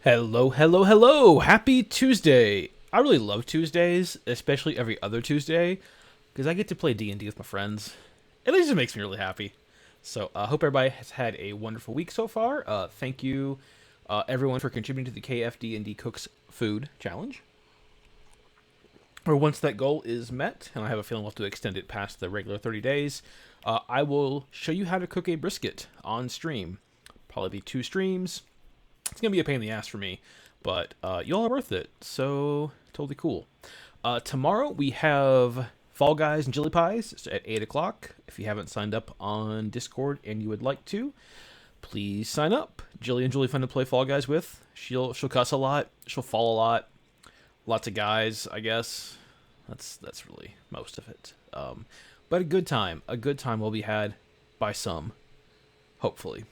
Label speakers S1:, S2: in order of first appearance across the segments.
S1: Hello, hello, hello! Happy Tuesday! I really love Tuesdays, especially every other Tuesday, because I get to play D&D with my friends. At least it makes me really happy. So I hope everybody has had a wonderful week so far. Thank you, everyone, for contributing to the KFD&D Cooks Food Challenge. Or once that goal is met, and I have a feeling we'll have to extend it past the regular 30 days, I will show you how to cook a brisket on stream. Probably be 2 streams. It's going to be a pain in the ass for me, but y'all are worth it, so totally cool. Tomorrow we have Fall Guys and Chili Pies at 8 o'clock. If you haven't signed up on Discord and you would like to, please sign up. Jillian's really fun to play Fall Guys with. She'll cuss a lot. She'll fall a lot. Lots of guys, I guess. That's really most of it. But a good time. A good time will be had by some, hopefully.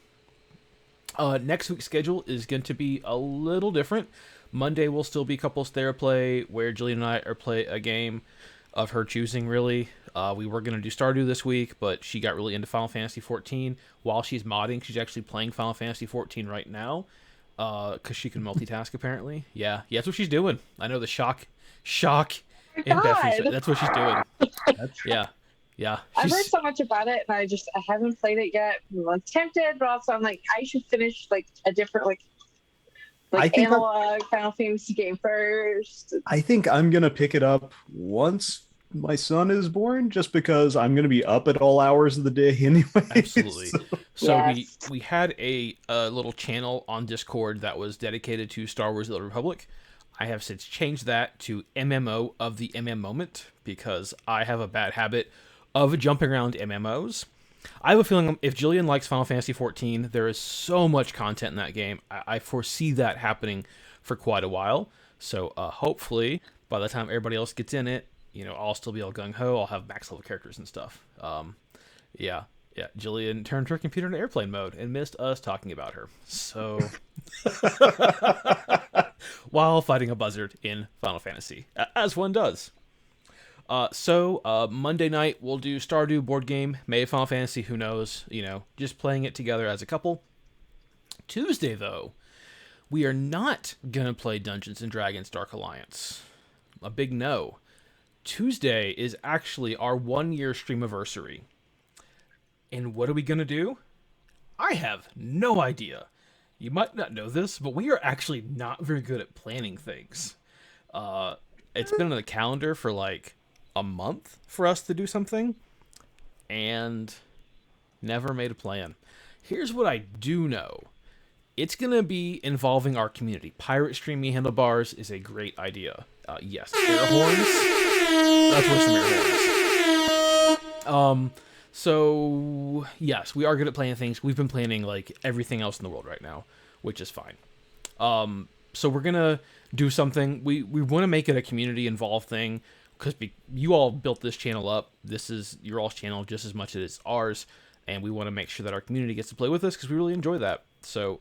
S1: Next week's schedule is going to be a little different. Monday will still be couples play, where Jillian and I are play a game of her choosing, really. We were going to do Stardew this week, but she got really into Final Fantasy XIV. While she's modding, she's actually playing Final Fantasy XIV right now, because she can multitask, apparently. Yeah, that's what she's doing. I know the shock in Bethany's. That's what she's doing. Yeah.
S2: I've heard so much about it, and I haven't played it yet. I'm tempted, but also I'm like, I should finish like a different analog Final Fantasy game first.
S3: I think I'm gonna pick it up once my son is born, just because I'm gonna be up at all hours of the day anyway.
S1: Absolutely. So
S2: Yes.
S1: we had a little channel on Discord that was dedicated to Star Wars: The Old Republic. I have since changed that to MMO of the MM moment, because I have a bad habit of jumping around MMOs. I have a feeling if Jillian likes Final Fantasy XIV, there is so much content in that game. I foresee that happening for quite a while. So hopefully, by the time everybody else gets in it, I'll still be all gung-ho. I'll have max level characters and stuff. Yeah. Jillian turned her computer into airplane mode and missed us talking about her. So, while fighting a buzzard in Final Fantasy, as one does. So Monday night we'll do Stardew board game, maybe Final Fantasy, who knows, just playing it together as a couple. Tuesday, though, we are not going to play Dungeons & Dragons Dark Alliance. A big no. Tuesday is actually our 1-year streamiversary. And what are we going to do? I have no idea. You might not know this, but we are actually not very good at planning things. It's been on the calendar for like a month for us to do something, and never made a plan. Here's what I do know. It's going to be involving our community. Pirate Streamy Handlebars is a great idea. Yes, air horns. That's worse than air horns. So, yes, we are good at planning things. We've been planning, like, everything else in the world right now, which is fine. So we're going to do something. We want to make it a community-involved thing, because you all built this channel up. This is your all's channel just as much as it's ours, and we want to make sure that our community gets to play with us, because we really enjoy that. So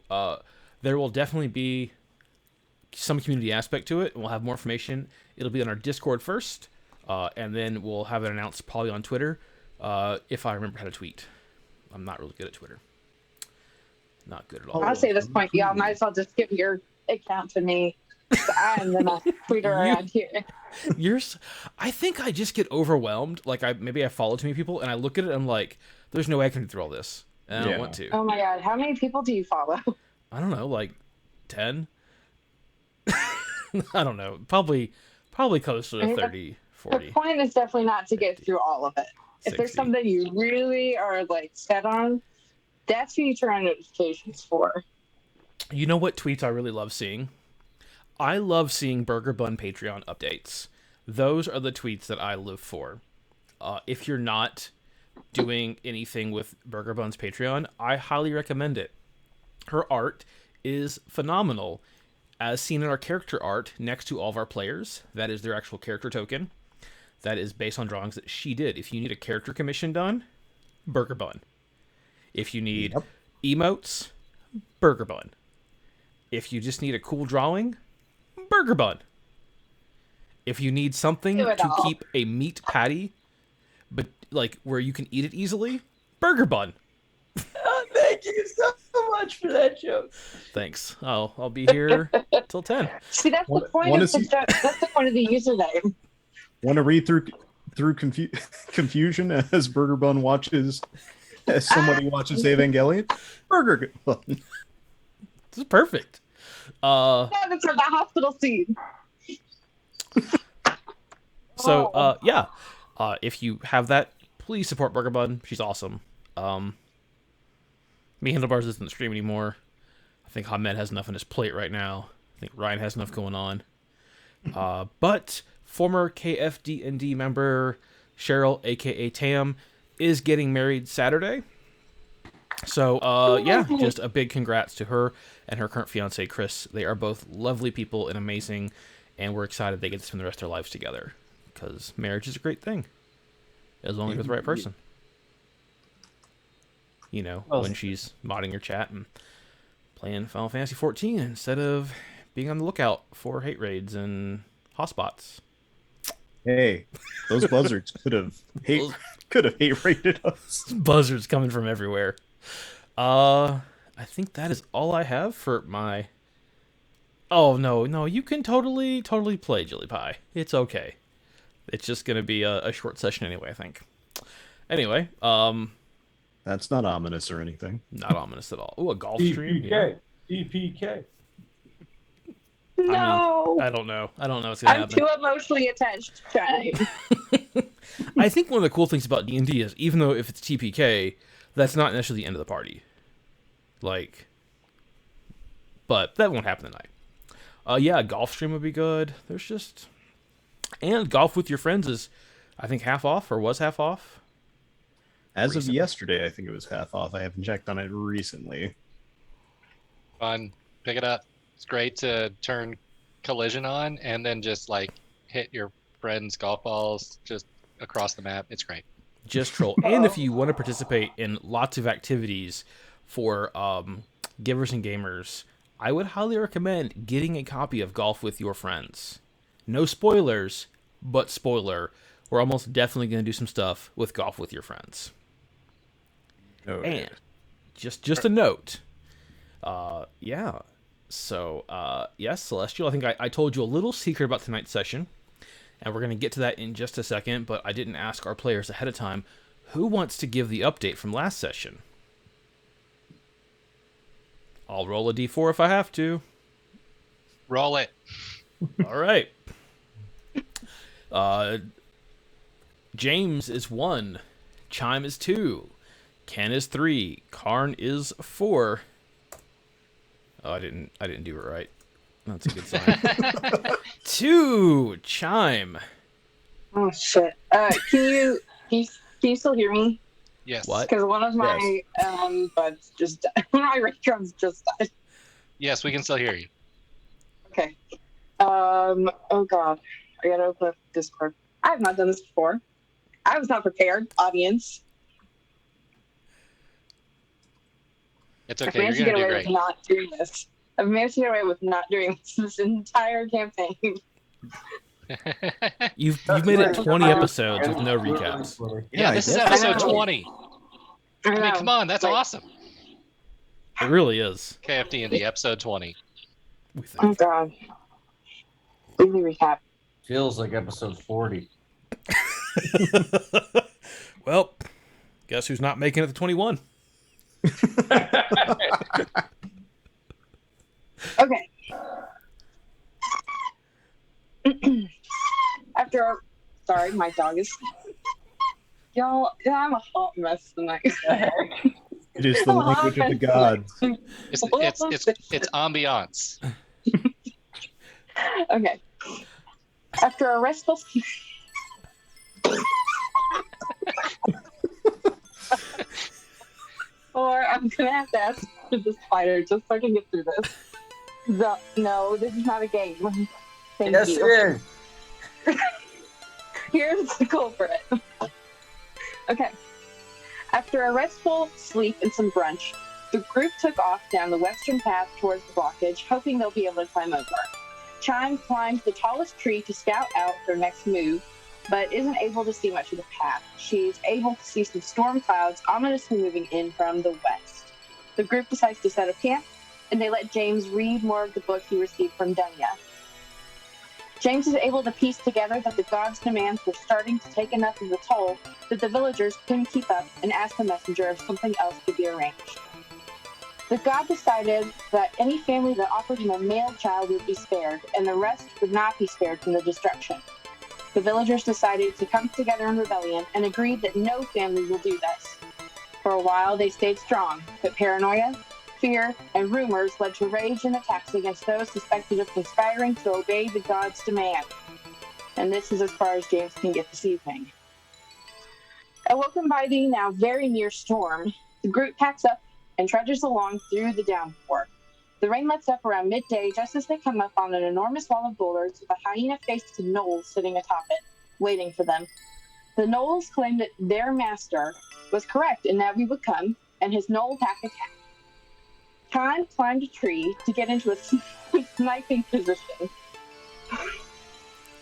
S1: there will definitely be some community aspect to it, and we'll have more information. It'll be on our Discord first, and then we'll have it announced probably on Twitter, if I remember how to tweet. I'm not really good at Twitter. Not good at all.
S2: I'll say at this point, y'all might as well just give your account to me. I'm the tweeter around here.
S1: I think I just get overwhelmed. Like, maybe I follow too many people, and I look at it and I'm like, there's no way I can do through all this. And I don't want to.
S2: Oh my god, how many people do you follow?
S1: I don't know, like 10? I don't know. Probably closer to 30, 40.
S2: The point is definitely not to get through all of it.
S1: 60.
S2: If there's something you really are like set on, that's who you turn on notifications for.
S1: You know what tweets I really love seeing? I love seeing Burger Bun Patreon updates. Those are the tweets that I live for. If you're not doing anything with Burger Bun's Patreon, I highly recommend it. Her art is phenomenal. As seen in our character art next to all of our players, that is their actual character token. That is based on drawings that she did. If you need a character commission done, Burger Bun. If you need emotes, Burger Bun. If you just need a cool drawing, Burger Bun. If you need something to keep a meat patty, but like where you can eat it easily, Burger Bun.
S3: Oh, thank you so much for
S4: to that joke.
S1: Thanks. I'll be here till 10.
S2: See, that's the point
S3: Wanna
S2: of
S3: see-
S2: that's the point of the username.
S3: Want to read through confusion as Burger Bun watches, as somebody watches Evangelion? Burger Bun.
S1: This is perfect.
S2: Yeah, that's the hospital scene.
S1: So, yeah. If you have that, please support Burger Bun. She's awesome. Me Handlebars isn't stream anymore. I think Hamed has enough on his plate right now. I think Ryan has enough going on. But former KFD&D member Cheryl, aka Tam, is getting married Saturday. So, yeah, just a big congrats to her and her current fiance, Chris. They are both lovely people and amazing, and we're excited they get to spend the rest of their lives together, because marriage is a great thing, as long as you're with the right person. You know, when she's modding your chat and playing Final Fantasy 14 instead of being on the lookout for hate raids and hotspots.
S3: Hey, those buzzards could have hate rated us.
S1: Buzzards coming from everywhere. I think that is all I have for my... Oh, no, you can totally play Jilly Pie. It's okay. It's just going to be a short session anyway, I think. Anyway,
S3: That's not ominous or anything.
S1: not ominous at all. Ooh, a golf stream?
S4: DPK. DPK.
S2: No,
S1: I don't know. I don't know what's going to
S2: I'm
S1: happen.
S2: too emotionally attached to Chime.
S1: I think one of the cool things about D&D is, even though if it's TPK, that's not necessarily the end of the party. Like, but that won't happen tonight. Yeah, golf stream would be good. There's just... And golf with your friends is, I think, half off, or was half off.
S3: As of yesterday, I think it was half off. I haven't checked on it recently.
S5: Fun. Pick it up. It's great to turn collision on and then just like hit your friends' golf balls just across the map. It's great.
S1: Just troll. And if you want to participate in lots of activities for givers and gamers, I would highly recommend getting a copy of Golf with Your Friends. No spoilers, but spoiler, we're almost definitely going to do some stuff with Golf with Your Friends.
S3: Oh,
S1: And just a note. Yeah. So, yes, Celestial, I think I told you a little secret about tonight's session, and we're going to get to that in just a second, but I didn't ask our players ahead of time. Who wants to give the update from last session? I'll roll a d4 if I have to.
S5: Roll it.
S1: All right. James is 1. Chime is 2. Ken is 3. Karn is 4. Oh, I didn't do it right. That's a good sign. 2. Chime.
S2: Oh shit! Can you still hear me?
S5: Yes.
S1: What?
S2: Because one of my buds just died. One of my ray drums just died.
S5: Yes, we can still hear you.
S2: Okay. Oh god, I gotta open up Discord. I have not done this before. I was not prepared, audience.
S5: It's
S2: I've
S5: okay. You're
S2: managed to
S5: gonna
S2: get
S5: do
S2: away with
S5: great.
S2: not doing this. I've managed to get away with not doing this entire campaign.
S1: You've made it 20 episodes with no recaps.
S5: Yeah, this is
S3: I guess
S5: episode
S2: so.
S5: 20. I mean, come on, that's
S2: Like,
S5: awesome.
S1: It really is.
S5: KFD&D episode 20.
S1: We
S2: Oh
S1: think.
S2: god. Weekly recap.
S4: Feels like episode 40.
S1: Well, guess who's not making it to 21?
S2: Okay. Sorry, my dog is. Y'all, I'm a hot mess tonight.
S3: It is the language of the gods.
S5: It's ambiance.
S2: Okay. After a restful. Or I'm gonna have to ask for the spider just so I can get through this. No, this is not a game. Thank
S4: Yes,
S2: you.
S4: it is.
S2: Here's the culprit. Okay. After a restful sleep and some brunch, the group took off down the western path towards the blockage, hoping they'll be able to climb over. Chime climbs the tallest tree to scout out their next move, but isn't able to see much of the path. She's able to see some storm clouds ominously moving in from the west. The group decides to set up camp, and they let James read more of the book he received from Dunya. James is able to piece together that the gods' demands were starting to take enough of the toll that the villagers couldn't keep up and asked the messenger if something else could be arranged. The god decided that any family that offered him a male child would be spared, and the rest would not be spared from the destruction. The villagers decided to come together in rebellion and agreed that no family will do this. For a while, they stayed strong, but paranoia, fear, and rumors led to rage and attacks against those suspected of conspiring to obey the gods' demand. And this is as far as James can get this evening. Awoken by the now very near storm, the group packs up and trudges along through the downpour. The rain lets up around midday just as they come up on an enormous wall of boulders with a hyena-faced gnoll sitting atop it, waiting for them. The gnolls claimed that their master was correct and that we would come, and his gnoll pack attacked. Khan climbed a tree to get into a sniping position.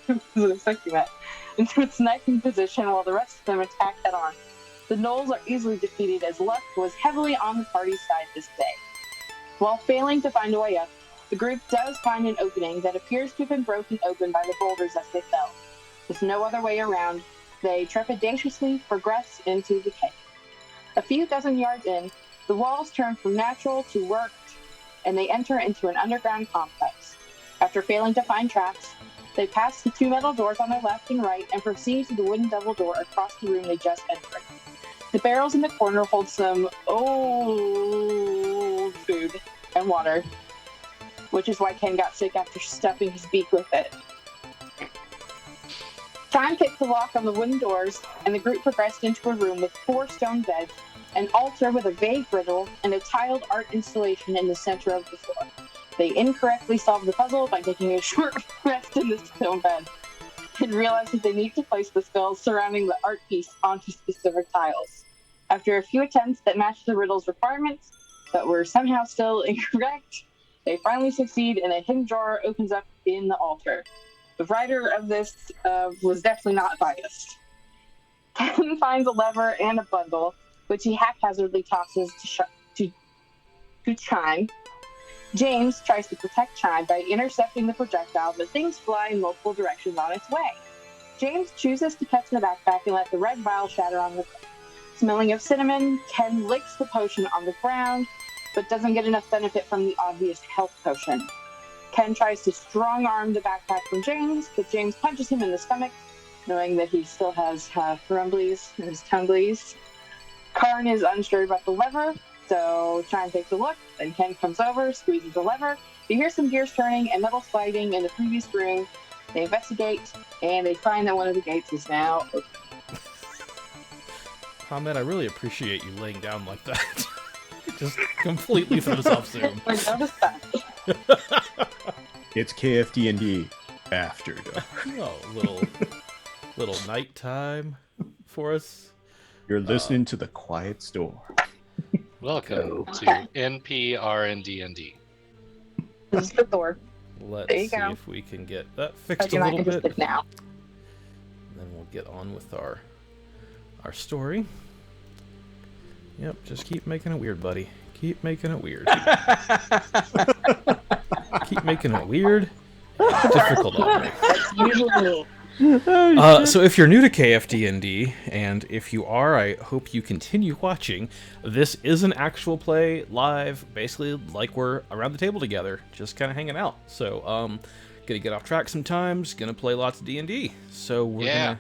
S2: Into a sniping position while the rest of them attacked head-on. The gnolls are easily defeated as luck was heavily on the party's side this day. While failing to find a way up, the group does find an opening that appears to have been broken open by the boulders as they fell. With no other way around, they trepidatiously progress into the cave. A few dozen yards in, the walls turn from natural to worked, and they enter into an underground complex. After failing to find traps, they pass the two metal doors on their left and right and proceed to the wooden double door across the room they just entered. The barrels in the corner hold some old food and water, which is why Ken got sick after stuffing his beak with it. Time picked the lock on the wooden doors, and the group progressed into a room with 4 stone beds, an altar with a vague riddle, and a tiled art installation in the center of the floor. They incorrectly solved the puzzle by taking a short rest in the stone bed, and realized that they need to place the spells surrounding the art piece onto specific tiles. After a few attempts that matched the riddle's requirements, but were somehow still incorrect, they finally succeed, and a hidden drawer opens up in the altar. The writer of this was definitely not biased. Ken finds a lever and a bundle, which he haphazardly tosses to Chime. James tries to protect Chime by intercepting the projectile, but things fly in multiple directions on its way. James chooses to catch the backpack and let the red vial shatter on the ground. Smelling of cinnamon, Ken licks the potion on the ground, but doesn't get enough benefit from the obvious health potion. Ken tries to strong-arm the backpack from James, but James punches him in the stomach, knowing that he still has rumblies in his tongues. Karn is unsure about the lever, so Chime takes a look, then Ken comes over, squeezes the lever. You hear some gears turning and metal sliding in the previous room. They investigate, and they find that one of the gates is now open.
S1: Ahmed, I really appreciate you laying down like that. Just completely throws off Zoom.
S2: I noticed that.
S3: It's KFD&D after dark.
S1: Oh, little nighttime for us.
S3: You're listening to the Quiet Storm.
S5: Welcome to NPR&D&D.
S2: This is the door.
S1: Let's
S2: There you
S1: see
S2: go.
S1: if we can get that
S2: But
S1: fixed
S2: you're
S1: a
S2: not
S1: little bit.
S2: interested now.
S1: Then we'll get on with our story. Yep, just keep making it weird, buddy. Keep making it weird. Keep making it weird. And difficult on me.
S2: That's usually me.
S1: So if you're new to KFD&D, and if you are, I hope you continue watching. This is an actual play live, basically like we're around the table together, just kind of hanging out. So, gonna get off track sometimes, gonna play lots of D&D. So we're gonna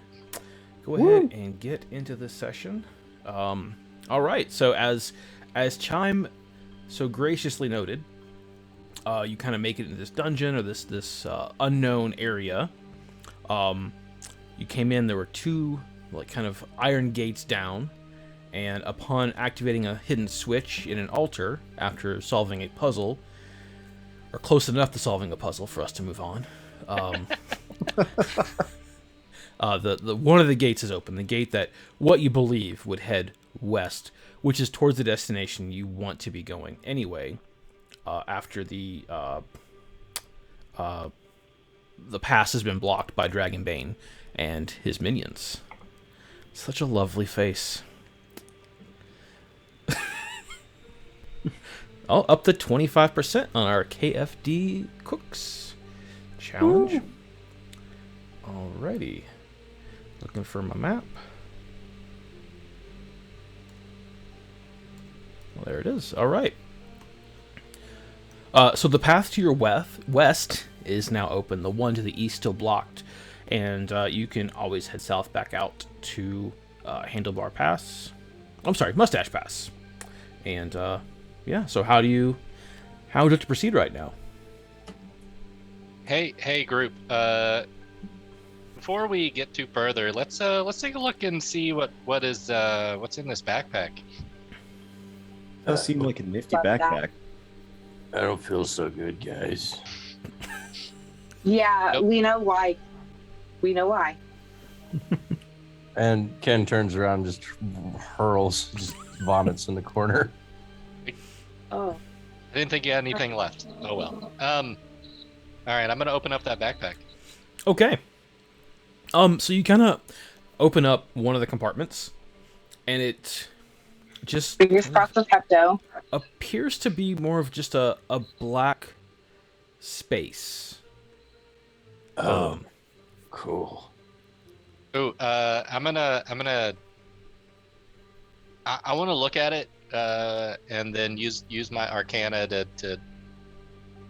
S1: go ahead and get into this session. All right. So as Chime so graciously noted, you kind of make it into this dungeon or this unknown area. You came in, there were 2 kind of iron gates down, and upon activating a hidden switch in an altar after solving a puzzle, or close enough to solving a puzzle for us to move on, the one of the gates is open, the gate that what you believe would head west, which is towards the destination you want to be going anyway, after the pass has been blocked by Dragonbane and his minions. Such a lovely face. Oh, up to 25% on our KFD Cooks challenge.
S2: Ooh.
S1: Alrighty. Looking for my map. Well, there it is. All right. So the path to your west is now open. The one to the east still blocked, and you can always head south back out to Handlebar Pass. I'm sorry, Mustache Pass. And yeah. So how do you have to proceed right now?
S5: Hey, group. Before we get too further, let's take a look and see what's in this backpack.
S3: Does seem like a nifty backpack.
S4: I don't feel so good, guys.
S2: Yeah,
S5: Nope.
S2: we know why. We know why.
S4: And Ken turns around and just hurls, just vomits in the corner.
S2: Oh.
S5: I didn't think you had anything left. Oh well. All right, I'm gonna open up that backpack.
S1: Okay. So you kind of open up one of the compartments, and it just
S2: Fingers crossed for Pepto.
S1: appears to be more of just a black space.
S4: Cool.
S5: Ooh, I want to look at it and then use my Arcana to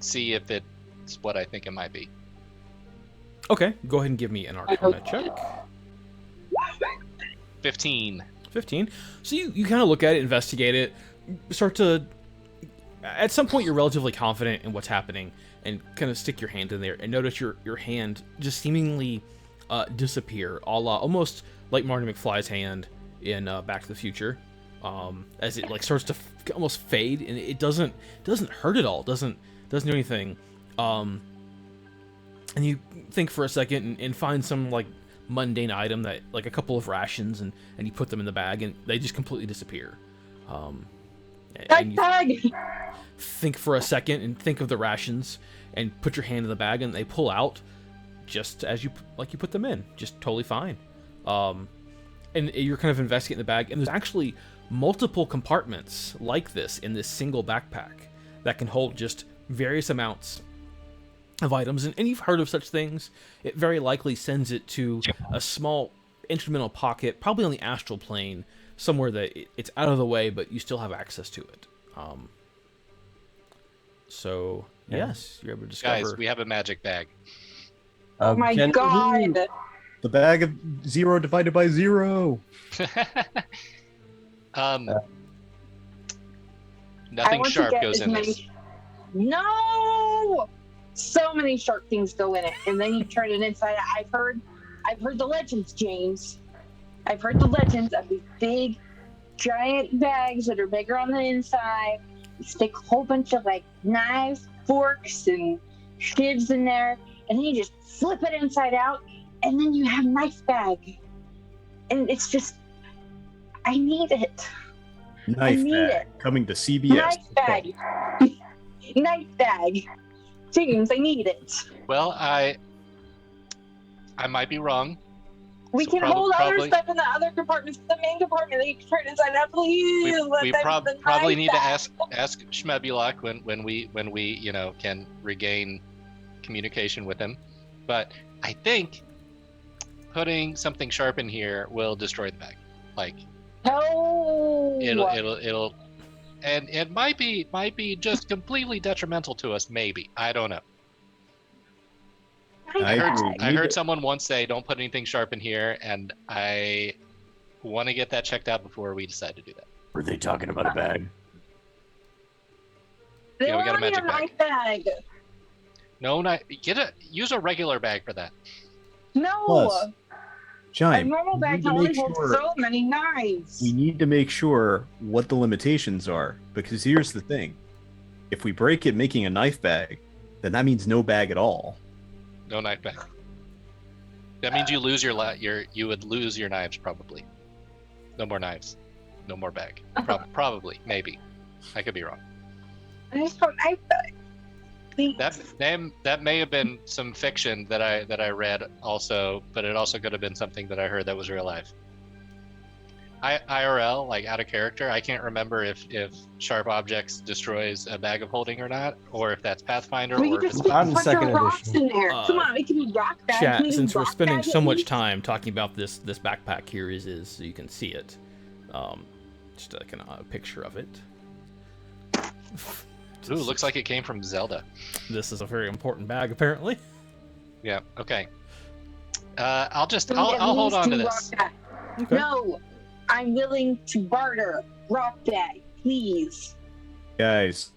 S5: see if it's what I think it might be.
S1: Okay, go ahead and give me an Arcana check.
S5: 15.
S1: 15. So you kind of look at it, investigate it, start to... At some point, you're relatively confident in what's happening, and kind of stick your hand in there, and notice your hand just seemingly disappear, a la almost like Marty McFly's hand in Back to the Future, as it like starts to almost fade, and it doesn't hurt at all, doesn't do anything. And you think for a second and find some like mundane item that like a couple of rations, and you put them in the bag, and they just completely disappear. And you
S2: Tag!
S1: think for a second and think of the rations and put your hand in the bag, and they pull out just as you put them in, just totally fine. And you're kind of investigating the bag, and there's actually multiple compartments like this in this single backpack that can hold just various amounts of items, and you've heard of such things. It very likely sends it to a small instrumental pocket, probably on the astral plane, somewhere that it's out of the way, but you still have access to it. So yes, you're able to discover.
S5: Guys, we have a magic bag.
S2: Oh my god!
S3: The bag of 0 divided by 0.
S5: Nothing sharp goes in this.
S2: No! So many sharp things go in it, and then you turn it inside out. I've heard the legends, James. I've heard the legends of these big, giant bags that are bigger on the inside. You stick a whole bunch of like knives, forks, and shivs in there, and then you just flip it inside out, and then you have a knife bag. And it's just, I need it.
S3: Knife
S2: need
S3: bag
S2: it.
S3: coming to CBS.
S2: Knife bag. Knife bag. James, I need it.
S5: Well, I might be wrong.
S2: We
S5: So
S2: can hold other
S5: probably-
S2: stuff in the other compartments, but the main compartment that you can turn inside out. Please, let
S5: We
S2: them
S5: probably
S2: knife
S5: need to
S2: bag.
S5: ask Schmebulok when we can regain communication with him. But I think putting something sharp in here will destroy the bag. Like
S2: No.
S5: it'll and it might be just completely detrimental to us. Maybe, I don't know.
S3: I agree.
S5: I heard someone once say, "Don't put anything sharp in here," and I want to get that checked out before we decide to do that.
S4: Were they talking about a bag?
S2: They
S5: Yeah, we got a
S2: want
S5: magic
S2: knife bag.
S5: No, not use a regular bag for that.
S2: No.
S3: Plus,
S2: A
S3: Chime,
S2: normal
S3: we
S2: bag
S3: need
S2: can
S3: to
S2: only
S3: make
S2: hold
S3: sure-
S2: so many knives.
S3: we need to make sure what the limitations are, because here's the thing. If we break it making a knife bag, then that means no bag at all.
S5: No knife bag. That means you lose you would lose your knives probably. No more knives. No more bag. Probably. Maybe. I could be wrong.
S2: I just want knife bag. Please.
S5: That may have been some fiction that I read also, but it also could have been something that I heard that was real life. IRL, like out of character, I can't remember if sharp objects destroys a bag of holding or not, or if that's Pathfinder,
S2: We
S5: or
S2: could
S5: if
S2: just
S5: it's
S2: put
S4: Not
S2: a
S4: in
S2: bunch
S4: second
S2: of rocks
S4: edition.
S2: in there. Come on, it can be rock bag. Can
S1: Chat,
S2: we do
S1: since we're
S2: rock
S1: spending
S2: bag
S1: so
S2: at
S1: much
S2: least?
S1: time talking about this backpack, here is so you can see it. Just like a picture of it.
S5: Ooh, looks like it came from Zelda.
S1: This is a very important bag, apparently.
S5: Yeah. Okay. I'll
S2: Can we at
S5: hold
S2: least
S5: on to
S2: do
S5: this.
S2: rock bag?
S1: Okay.
S2: No, I'm willing to barter rock bag, please.
S3: Guys,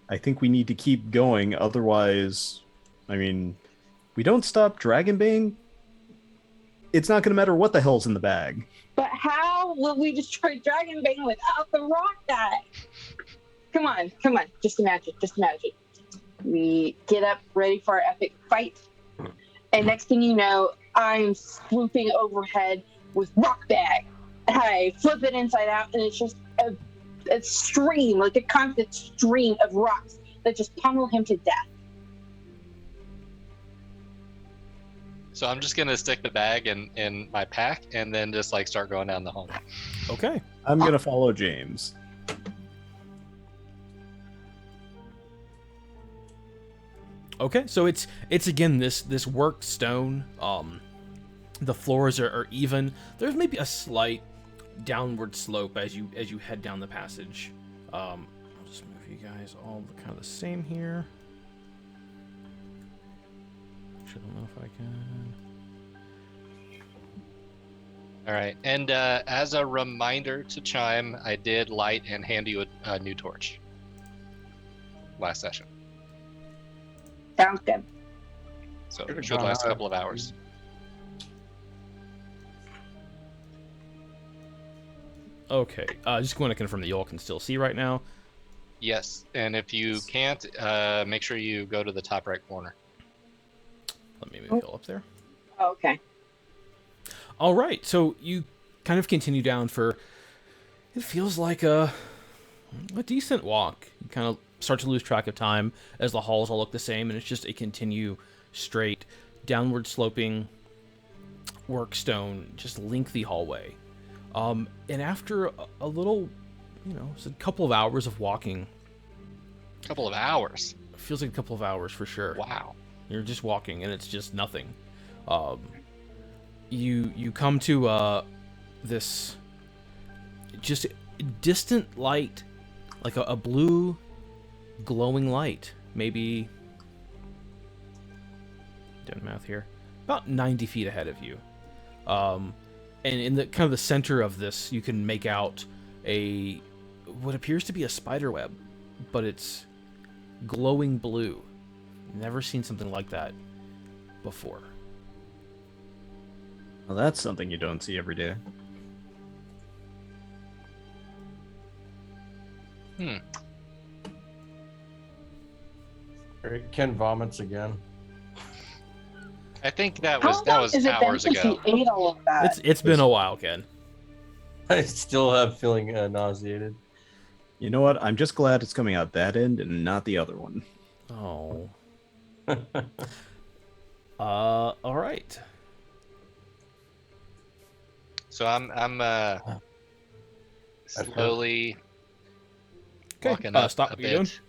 S3: I think we need to keep going. Otherwise, I mean, we don't stop Dragonbane. It's not going to matter what the hell's in the bag.
S2: But how will we destroy Dragonbane without the rock bag? Come on. Just imagine. We get up, ready for our epic fight. And next thing you know, I'm swooping overhead with rock bag. I flip it inside out, and it's just a stream, like a constant stream of rocks that just pummel him to death.
S5: So I'm just gonna stick the bag in my pack and then just like start going down the hallway.
S1: Okay.
S3: I'm going to follow James.
S1: Okay, so it's again this work stone. The floors are even. There's maybe a slight downward slope as you head down the passage. I'll just move you guys all kind of the same here. Actually, I don't know if I can.
S5: All right. And as a reminder to Chime, I did light and hand you a new torch last session.
S2: Sounds good.
S5: So
S4: Should've
S5: it should
S4: gone
S5: last a
S4: out.
S5: couple of hours.
S1: Okay, just want to confirm that you all can still see right now.
S5: Yes. And if you can't, make sure you go to the top right corner.
S1: Let me move you all up there.
S2: Oh, okay.
S1: All right, so you kind of continue down for, it feels like a decent walk. You kind of start to lose track of time as the halls all look the same, and it's just a continue straight, downward sloping workstone, just lengthy hallway. And after a little, it's a couple of hours of walking.
S5: Couple of hours.
S1: Feels like a couple of hours for sure.
S5: Wow.
S1: You're just walking, and it's just nothing. You come to this just distant light, like a blue glowing light, maybe, doing math here, about 90 feet ahead of you. And in the kind of the center of this, you can make out what appears to be a spider web, but it's glowing blue. Never seen something like that before.
S3: Well, that's something you don't see every day.
S4: Ken vomits again.
S5: I think that
S2: How
S5: was
S2: long has it been
S5: hours
S2: since
S5: ago.
S2: he ate all of that?
S1: It's been a while, Ken.
S4: I still have feeling nauseated.
S3: You know what? I'm just glad it's coming out that end and not the other one.
S1: Oh. All right.
S5: So I'm slowly
S1: Okay.
S5: walking up
S1: Stop
S5: a
S1: what you're
S5: bit.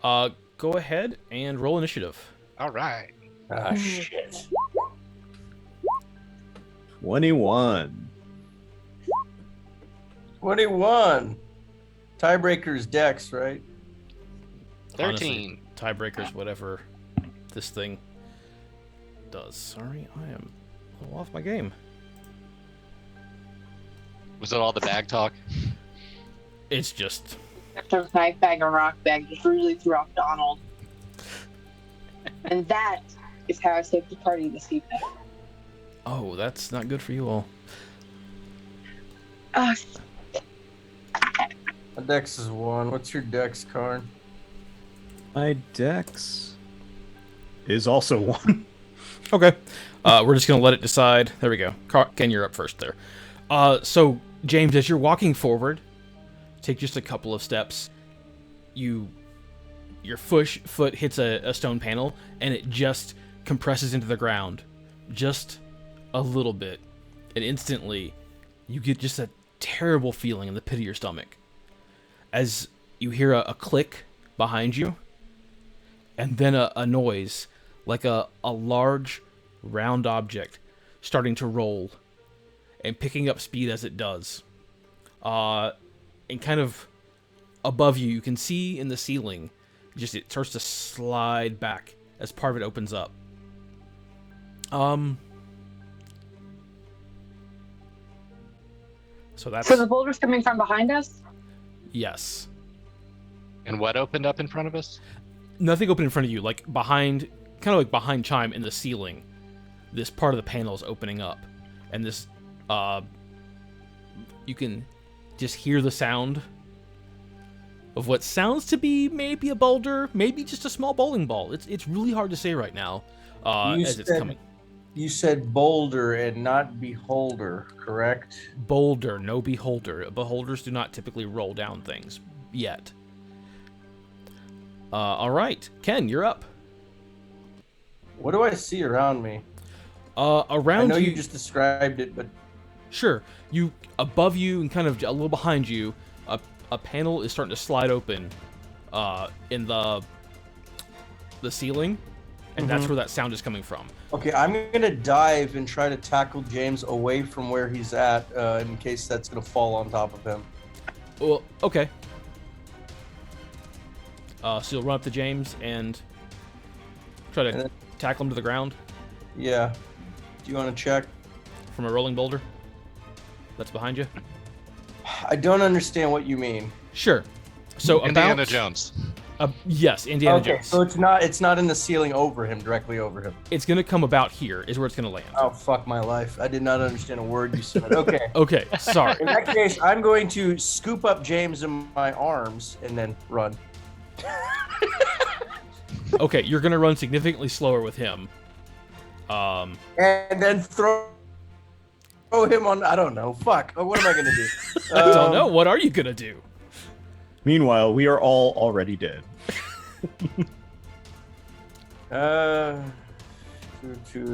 S1: doing. Go ahead and roll initiative.
S5: All right.
S4: Ah, shit.
S3: 21.
S4: 21. Tiebreaker's Dex, right?
S5: 13.
S1: Tiebreakers, whatever this thing does. Sorry, I am a little off my game.
S5: Was it all the bag talk?
S1: It's just
S2: After knife bag and rock bag just really threw off Donald. And that is how I saved the party this evening.
S1: oh, that's not good for you all.
S2: Uh,
S4: My Dex is 1. What's your Dex, Karn?
S3: My dex is also 1.
S1: Okay. We're just gonna let it decide. There we go. Ken, you're up first there. So James, as you're walking forward, take just a couple of steps. Your foot hits a stone panel, and it just compresses into the ground, just a little bit, and instantly, you get just a terrible feeling in the pit of your stomach as you hear a click behind you, and then a noise like a large round object starting to roll and picking up speed as it does. And kind of above you, you can see in the ceiling, just it starts to slide back as part of it opens up. So that's...
S2: So the boulder's coming from behind us?
S1: Yes.
S5: And what opened up in front of us?
S1: Nothing open in front of you, like behind, kind of like behind Chime in the ceiling. This part of the panel is opening up, and this, you can just hear the sound of what sounds to be maybe a boulder, maybe just a small bowling ball. It's really hard to say right now, as it's coming.
S4: You said boulder and not beholder, correct?
S1: Boulder, no beholder. Beholders do not typically roll down things yet. All right, Ken, you're up.
S4: What do I see around me?
S1: Around
S4: I know
S1: you
S4: you just described it, but
S1: sure. You above you and kind of a little behind you, a panel is starting to slide open, in the ceiling, and that's where that sound is coming from.
S4: okay, I'm gonna dive and try to tackle James away from where he's at, in case that's gonna fall on top of him.
S1: Well, okay. So you'll run up to James and try to tackle him to the ground
S4: Yeah. Do you want to check?
S1: from a rolling boulder that's behind you.
S4: I don't understand what you mean.
S1: Sure. So
S5: Indiana
S1: about
S5: Jones.
S1: yes, Indiana
S4: Okay,
S1: Jones.
S4: so it's not in the ceiling over him, directly over him.
S1: It's gonna come about here is where it's gonna land.
S4: Oh fuck my life! I did not understand a word you said. Okay.
S1: Okay, sorry.
S4: In that case, I'm going to scoop up James in my arms and then run.
S1: Okay, you're gonna run significantly slower with him.
S4: And then throw him on. I don't know. Fuck. Oh, what am I gonna do?
S1: I don't know. What are you gonna do?
S3: Meanwhile, we are all already dead.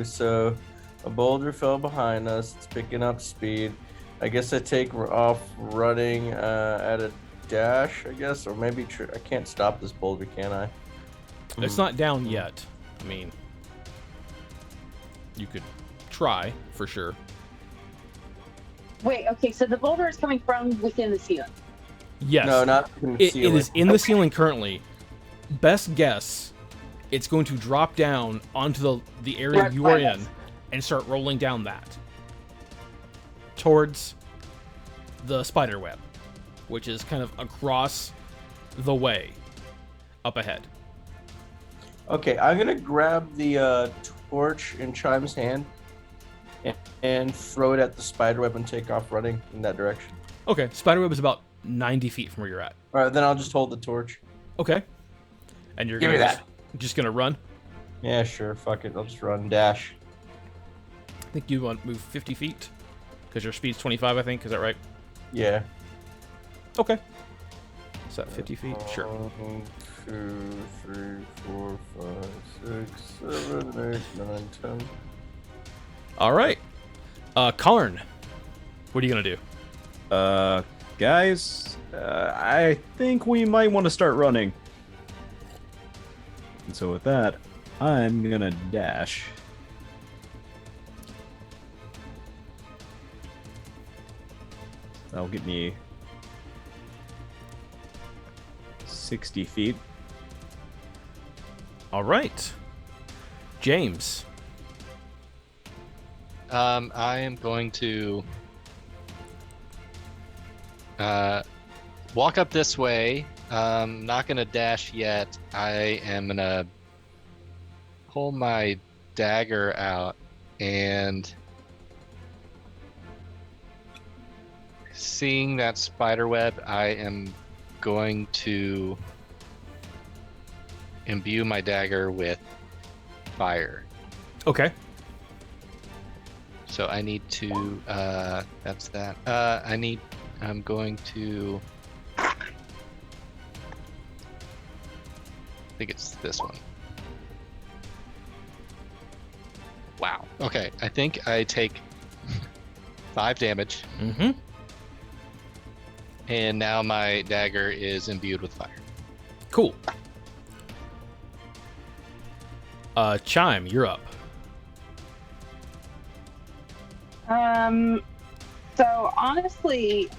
S4: So a boulder fell behind us. It's picking up speed. I guess I take off running at a dash. I guess, or maybe I can't stop this boulder, can I?
S1: It's not down yet. I mean, you could try for sure.
S2: Wait, okay, so the boulder is coming from within the ceiling.
S1: Yes.
S4: No, not in the
S1: It
S4: ceiling.
S1: is in the ceiling currently. Best guess, it's going to drop down onto the area
S2: Right
S1: you are
S2: behind
S1: in
S2: us.
S1: and start rolling down that towards the spider web, which is kind of across the way up ahead.
S4: Okay, I'm gonna grab the torch in Chime's hand and throw it at the spiderweb and take off running in that direction.
S1: Okay, spiderweb is about 90 feet from where you're at.
S4: All right, then I'll just hold the torch.
S1: Okay. And you're
S4: Give me
S1: gonna
S4: that.
S1: just gonna run?
S4: Yeah, sure. Fuck it. I'll just run dash.
S1: I think you want to move 50 feet because your speed's 25, I think. Is that right?
S4: Yeah.
S1: Okay. Is that 50 feet? Sure.
S4: 1, 2, 3, 4, 5, 6, 7, 8, 9, 10.
S1: All right. Karn, what are you gonna do?
S3: Guys, I think we might want to start running. And so with that, I'm gonna dash. That'll get me 60 feet.
S1: All right. James.
S5: I am going to walk up this way. Not gonna dash yet. I am gonna pull my dagger out and seeing that spider web, I am going to imbue my dagger with fire.
S1: Okay.
S5: So I need to, that's that. I'm going to, I think it's this one. Wow. Okay, I think I take 5 damage.
S1: Mm-hmm.
S5: And now my dagger is imbued with fire.
S1: Cool. Chime, you're up.
S2: So honestly,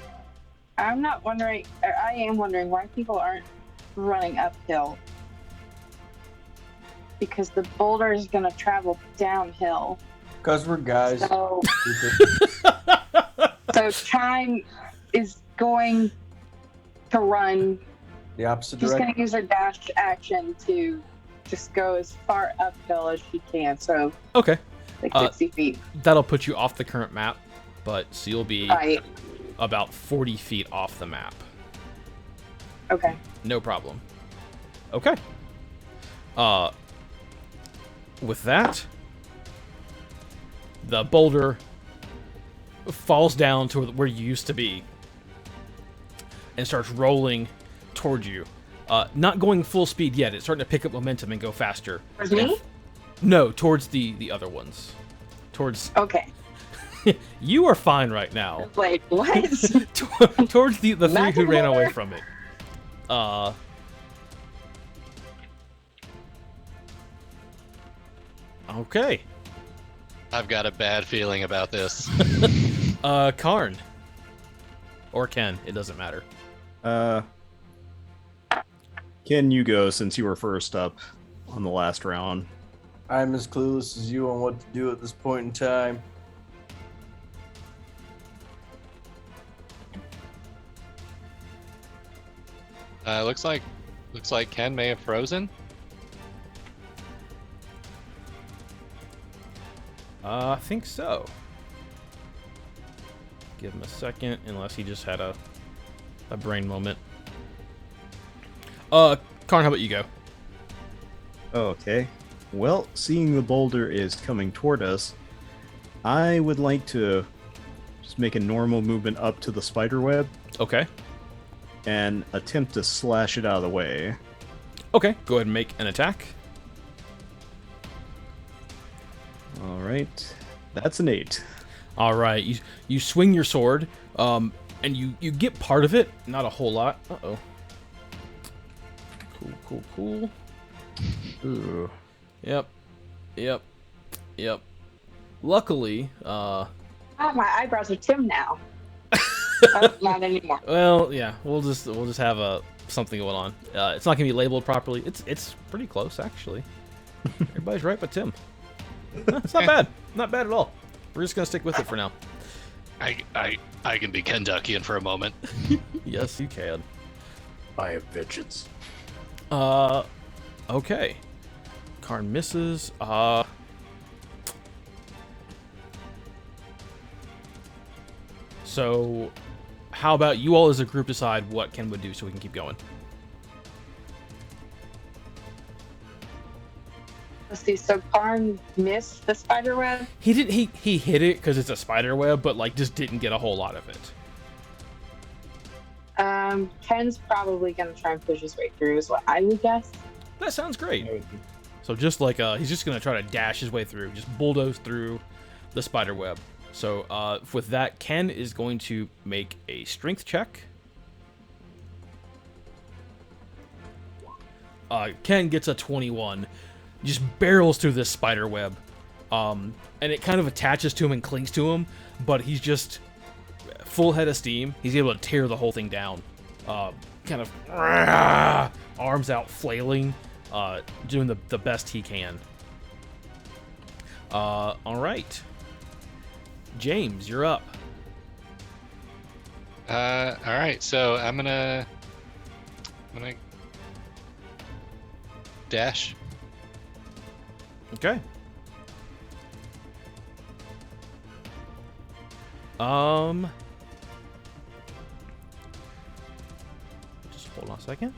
S2: I am wondering why people aren't running uphill. Because the boulder is going to travel downhill.
S4: Because we're guys.
S2: So, so Chime is going to run.
S4: The opposite
S2: She's
S4: direction.
S2: going to use her dash action to just go as far uphill as she can. So,
S1: Okay.
S2: like 60 feet.
S1: That'll put you off the current map, but so you'll be
S2: Right.
S1: about 40 feet off the map.
S2: Okay.
S1: No problem. Okay. With that, the boulder falls down to where you used to be and starts rolling towards you. Not going full speed yet. It's starting to pick up momentum and go faster.
S2: Towards me?
S1: No, towards the other ones. Towards
S2: Okay.
S1: you are fine right now.
S2: Like, what?
S1: Towards the three
S2: Not
S1: who
S2: the
S1: ran away
S2: boulder.
S1: from it. Okay.
S5: I've got a bad feeling about this.
S1: Karn. Or Ken, it doesn't matter.
S3: Ken, you go since you were first up on the last round.
S4: I'm as clueless as you on what to do at this point in time.
S5: Looks like Ken may have frozen.
S1: I think so. Give him a second, unless he just had a brain moment. Karn, how about you go?
S3: Okay. Well, seeing the boulder is coming toward us, I would like to just make a normal movement up to the spider web
S1: Okay.
S3: and attempt to slash it out of the way.
S1: Okay, go ahead and make an attack.
S3: All right. That's an 8.
S1: All right, you swing your sword, and you get part of it, not a whole lot. Uh-oh. Cool.
S3: Ooh.
S1: Yep. Luckily,
S2: Oh, my eyebrows are Tim now. Not anymore.
S1: well, yeah, we'll just have something going on. It's not gonna be labeled properly. It's pretty close actually. Everybody's right, but Tim. It's not bad. Not bad at all. We're just gonna stick with it for now.
S5: I can be Kentuckian for a moment.
S1: Yes, you can.
S3: I have vengeance.
S1: Okay. Karn misses. So, how about you all as a group decide what Ken would do so we can keep going?
S2: Let's see. So Karn missed the spider web.
S1: He did. He hit it because it's a spider web, but like just didn't get a whole lot of it.
S2: Ken's probably gonna try and push his way through, is what I would guess.
S1: That sounds great. So just like he's just gonna try to dash his way through, just bulldoze through the spider web. So with that, Ken is going to make a strength check. Ken gets a 21, just barrels through this spider web, and it kind of attaches to him and clings to him, but he's just full head of steam. He's able to tear the whole thing down, kind of arms out, flailing, doing the best he can. All right, James, you're up.
S5: All right, so I'm gonna dash.
S1: Okay. Just hold on a second.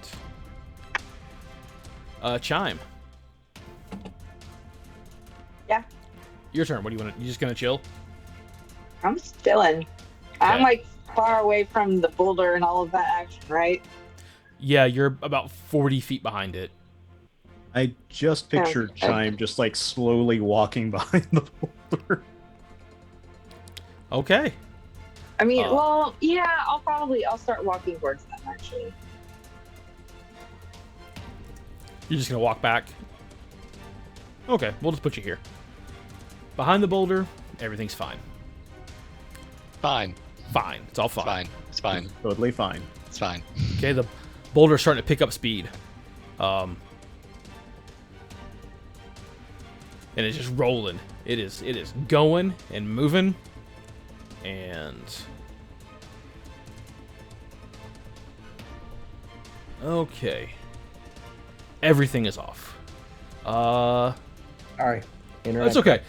S1: Chime.
S2: Yeah.
S1: Your turn. What do you want? You just gonna chill?
S2: I'm just chilling. I'm
S1: Okay.
S2: like far away from the boulder and all of that action, right?
S1: Yeah, you're about 40 feet behind it.
S3: I just pictured
S2: Okay.
S3: Chime just like slowly walking behind the boulder.
S1: Okay.
S2: I mean,
S1: Uh,
S2: well, yeah, I'll start walking towards them actually.
S1: You're just gonna walk back? Okay, we'll just put you here. Behind the boulder, everything's fine.
S5: Fine.
S1: Fine. It's all
S5: It's
S1: fine.
S5: fine. It's fine.
S3: Totally fine.
S5: It's fine.
S1: Okay, the boulder's starting to pick up speed. And it's just rolling. It is going and moving. And okay. Everything is off.
S4: All right.
S1: That's okay.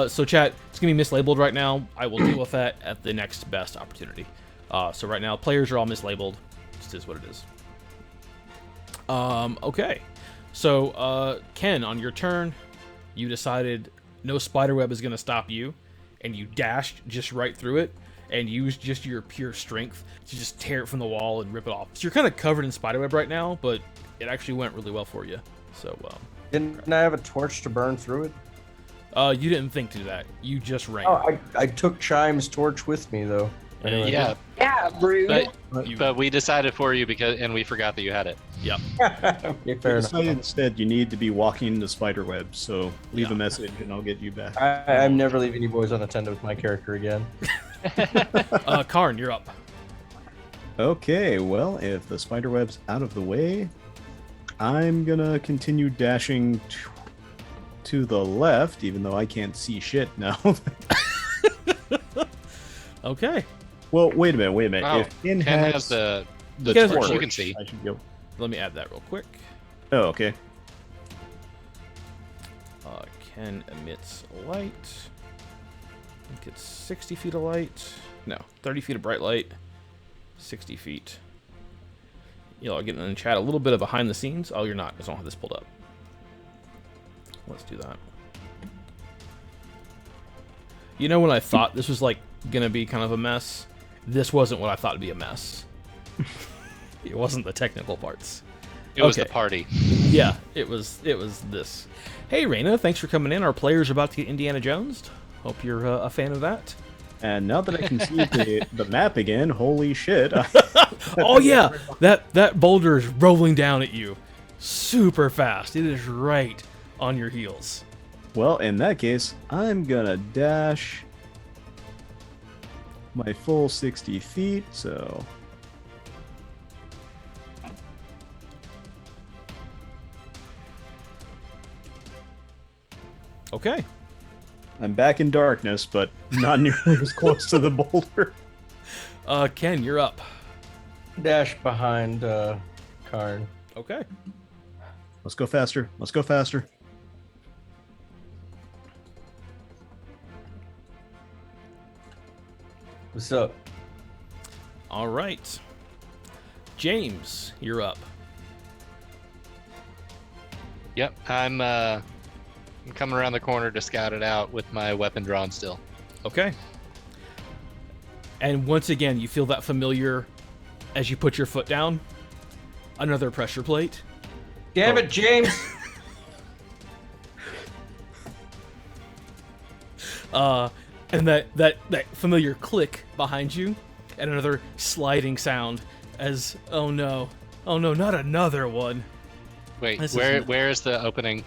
S1: So chat, it's gonna be mislabeled right now. I will deal with that at the next best opportunity. So right now, players are all mislabeled. Just is what it is. Okay. So Ken, on your turn, you decided no spiderweb is gonna stop you, and you dashed just right through it, and used just your pure strength to just tear it from the wall and rip it off. So you're kind of covered in spiderweb right now, but it actually went really well for you. So
S4: Didn't I have a torch to burn through it?
S1: you didn't think to do that. You just ran.
S4: Oh, I took Chime's torch with me though. Anyway.
S5: Yeah,
S2: Yeah, rude.
S5: but we decided for you and we forgot that you had it.
S1: Yep.
S4: Okay, fair enough.
S3: Instead, you need to be walking into spiderweb, so leave
S1: Yeah.
S3: a message and I'll get you back.
S4: I'm never leaving you boys unattended with my character again.
S1: Karn, you're up.
S3: Okay, well, if the spiderweb's out of the way, I'm gonna continue dashing to the left, even though I can't see shit now.
S1: Okay.
S3: Well, wait a minute.
S5: Oh,
S3: If Ken
S5: Ken
S3: has
S5: has the
S1: Ken has
S5: torch
S1: a
S5: you can see.
S3: I should go.
S1: Let me add that real quick.
S3: Oh, okay.
S1: Ken emits light. I think it's 60 feet of light. No, 30 feet of bright light. 60 feet. I'll get in the chat a little bit of behind the scenes. Oh, you're not. I don't have this pulled up. Let's do that. You know when I thought this was like gonna be kind of a mess? This wasn't what I thought would be a mess. It wasn't the technical parts.
S5: It was the
S1: Okay.
S5: party.
S1: Yeah, it was this. Hey, Raina, thanks for coming in. Our player's about to get Indiana Jonesed. Hope you're a fan of that.
S3: And now that I can see the map again, holy shit.
S1: Oh yeah, that boulder is rolling down at you, super fast. It is right on your heels.
S3: Well, in that case, I'm gonna dash my full 60 feet, so...
S1: Okay.
S3: I'm back in darkness, but not nearly as close to the boulder.
S1: Ken, you're up.
S4: Dash behind Karn.
S1: Okay.
S3: Let's go faster. Let's go faster.
S4: What's up?
S1: All right. James, you're up.
S5: Yep, I'm coming around the corner to scout it out with my weapon drawn still.
S1: Okay. And once again, you feel that familiar as you put your foot down. Another pressure plate.
S4: Damn it, James!
S1: And that familiar click behind you, and another sliding sound as oh no, not another one.
S5: Wait,
S1: This
S5: where
S1: isn't-
S5: where is the opening?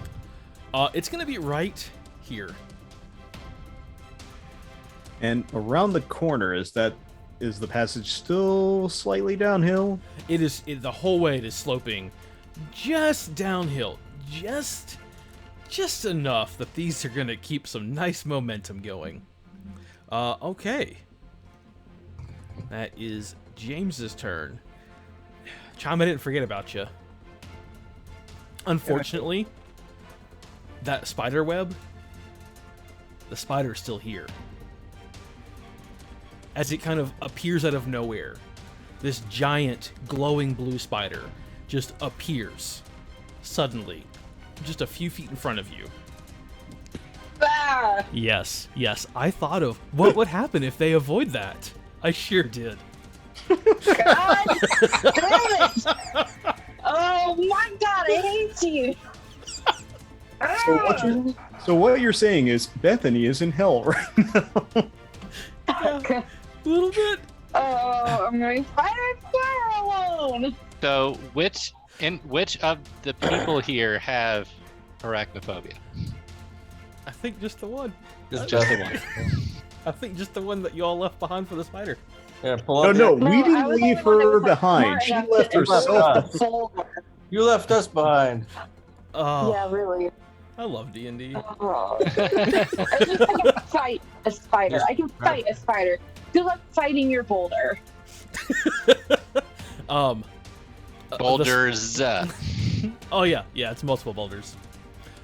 S1: It's gonna be right here.
S3: And around the corner, is the passage still slightly downhill?
S1: It is the whole way. It is sloping, just downhill, just enough that these are gonna keep some nice momentum going. Okay. That is James's turn. Chime, I didn't forget about you. Unfortunately, that spider web, the spider's still here. As it kind of appears out of nowhere, this giant glowing blue spider just appears suddenly, just a few feet in front of you.
S2: Ah!
S1: Yes, I thought of what would happen if they avoid that. I sure did.
S2: God damn it! Oh my god, I hate you!
S3: So what you're saying is Bethany is in hell right now.
S1: Yeah, a little bit.
S2: Oh, I'm going to fight a fire alone.
S5: So, which of the people here have arachnophobia?
S1: I think just the one.
S4: Just
S5: Just the
S4: Beth.
S5: one.
S1: I think just the one that you all left behind for the spider.
S4: Yeah, pull
S3: No,
S4: up.
S3: no,
S2: No,
S3: we
S2: I
S3: didn't
S2: was the
S3: leave
S2: one that
S3: her
S2: was, like,
S3: behind.
S2: smart
S3: She
S2: enough
S3: left
S2: to
S3: herself.
S2: improve the boulder.
S4: You left us behind.
S1: Oh,
S2: Yeah, really.
S1: I love D&D.
S2: Oh. I can fight a spider.
S4: Just-
S2: I can fight a spider. Good luck fighting your boulder.
S1: Um,
S5: Boulders.
S1: oh yeah, it's multiple boulders.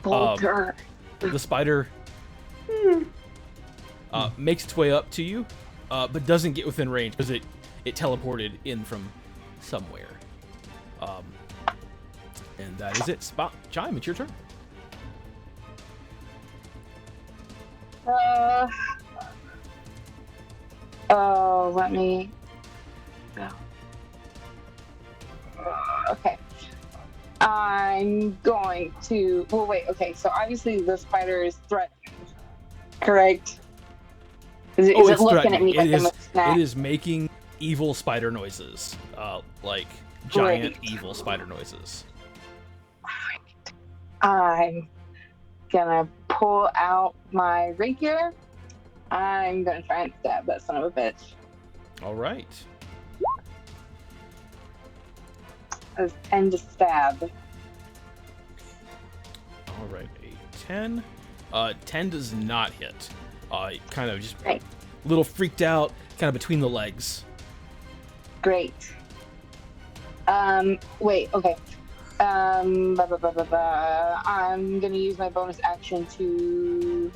S2: Boulder.
S1: The spider makes its way up to you, but doesn't get within range because it teleported in from somewhere. And that is it. Spot Chime, it's your turn.
S2: Let me go. Okay. I'm going to. Well, wait. Okay, so obviously the spider is threatened, correct? Is it
S1: it's
S2: looking at
S1: threatening.
S2: me like I'm a snack?
S1: It is making evil spider noises, like giant evil spider noises.
S2: I'm gonna pull out my rapier. I'm gonna try and stab that son of a bitch.
S1: All right.
S2: That's 10 to stab.
S1: All right, a 10. 10 does not hit. Kind of just
S2: Right.
S1: a little freaked out, kind of between the legs.
S2: Great. Wait, okay. I'm gonna use my bonus action to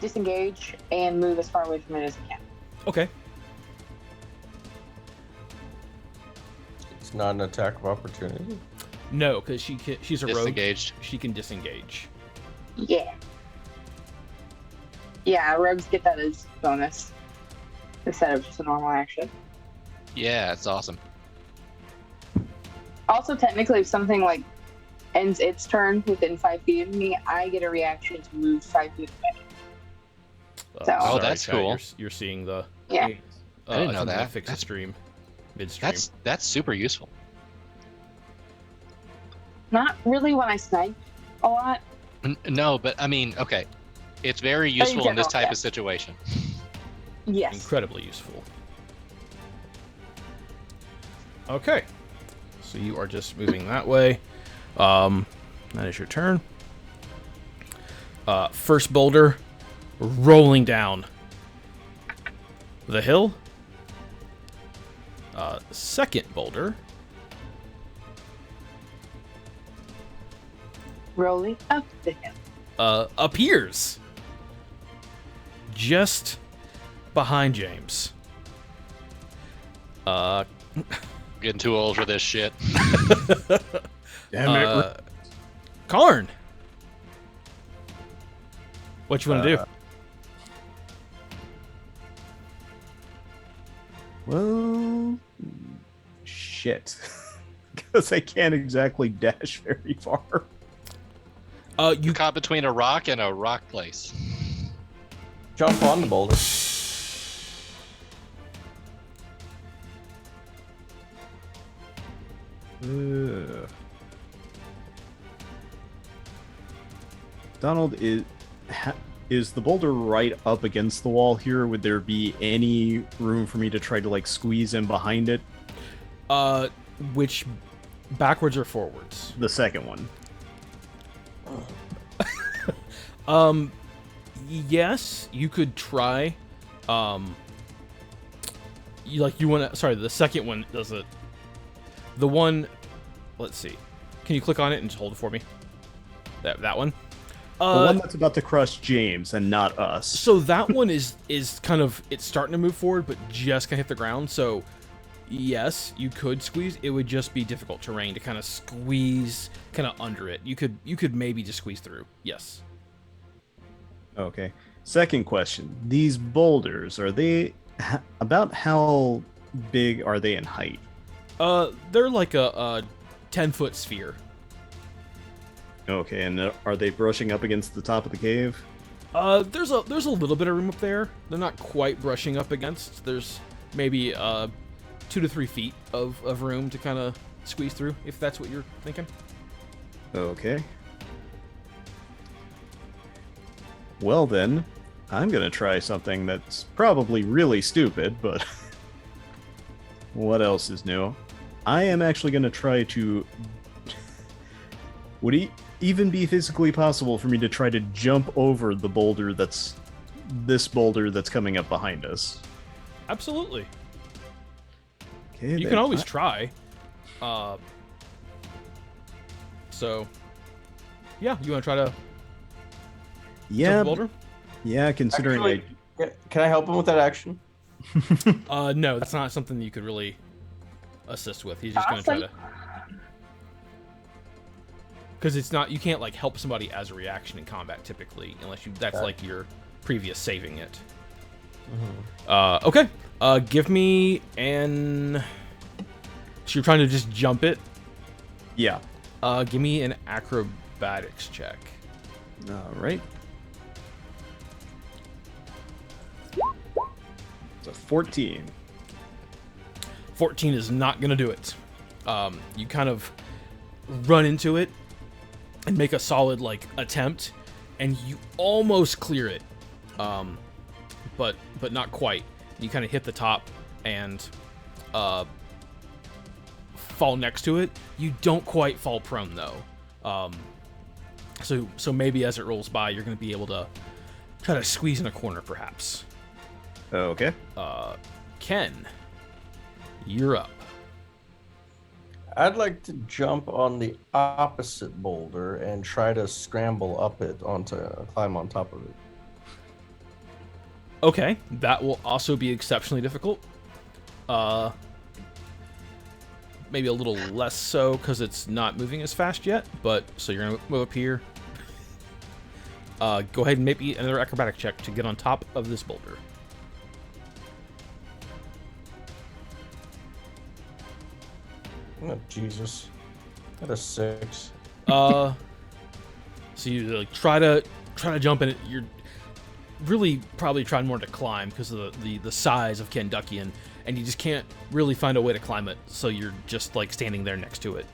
S2: disengage and move as far away from it as I can.
S1: Okay.
S4: It's not an attack of opportunity.
S1: No, because she's a rogue.
S5: Disengaged.
S1: She can disengage.
S2: Yeah. Yeah, rogues get that as bonus instead of just a normal action.
S5: Yeah, it's awesome.
S2: Also, technically, if something like ends its turn within 5 feet of me, I get a reaction to move 5 feet away. So-
S5: Oh, that's
S1: Kai,
S5: cool.
S1: You're seeing the.
S2: Yeah.
S5: I didn't know
S1: attempting to
S5: that.
S1: Fix the
S5: That's-
S1: stream, midstream.
S5: That's super useful.
S2: Not really when I snipe a lot.
S5: No, but I mean, okay, it's very useful in this
S2: general,
S5: type
S2: yeah.
S5: of situation.
S2: Yes.
S1: Incredibly useful. Okay, so you are just moving that way. That is your turn. First boulder rolling down the hill. Second boulder
S2: Rolling up the hill.
S1: appears just behind James.
S5: Getting too old for this shit.
S3: Damn it.
S1: Karn, what you want to do?
S3: Well, shit. Because I can't exactly dash very far.
S1: You
S5: Caught between a rock and a rock place.
S4: Jump on the boulder.
S3: Donald, is the boulder right up against the wall here? Would there be any room for me to try to like squeeze in behind it?
S1: which backwards or forwards?
S3: The second one.
S1: Yes, you could try. You want to? Sorry, the second one does it. The one, let's see. Can you click on it and just hold it for me? That one.
S3: The one that's about to crush James and not us.
S1: So that one is kind of, it's starting to move forward, but just gonna hit the ground. So yes, you could squeeze. It would just be difficult terrain to kind of squeeze kind of under it. You could maybe just squeeze through. Yes.
S3: Okay. Second question. These boulders, are they about how big are they in height?
S1: They're like a 10-foot sphere.
S3: Okay, and are they brushing up against the top of the cave?
S1: There's a little bit of room up there. They're not quite brushing up against. There's maybe 2 to 3 feet of room to kind of squeeze through, if that's what you're thinking.
S3: Okay. Well then, I'm gonna try something that's probably really stupid, but what else is new? I am actually gonna try to... Would it even be physically possible for me to try to jump over the boulder that's... this boulder that's coming up behind us?
S1: Absolutely.
S3: Okay,
S1: You
S3: then
S1: can always try. So, yeah, you want to try to
S3: Yeah,
S1: jump the boulder?
S3: yeah, considering
S4: Actually, can I help him with that action?
S1: No, that's not something you could really assist with. He's just going to try to... Because it's not... You can't, like, help somebody as a reaction in combat, typically, unless you... That's, like, your previous saving it. Okay. Give me an... So you're trying to just jump it?
S3: Yeah.
S1: Give me an acrobatics check.
S3: Alright. It's a 14.
S1: 14 is not going to do it. You kind of run into it and make a solid, like, attempt, and you almost clear it. But not quite. You kind of hit the top and fall next to it. You don't quite fall prone though. So maybe as it rolls by, you're going to be able to try to squeeze in a corner, perhaps.
S3: Okay.
S1: Ken, you're up.
S4: I'd like to jump on the opposite boulder and try to scramble up it climb on top of it.
S1: Okay, that will also be exceptionally difficult. Maybe a little less so because it's not moving as fast yet, but so you're gonna move up here. Go ahead and maybe another acrobatic check to get on top of this boulder.
S4: Oh, Jesus. Got a 6.
S1: So you like try to jump in it. You're really probably trying more to climb because of the size of Kenduckian, and you just can't really find a way to climb it. So you're just like standing there next to it.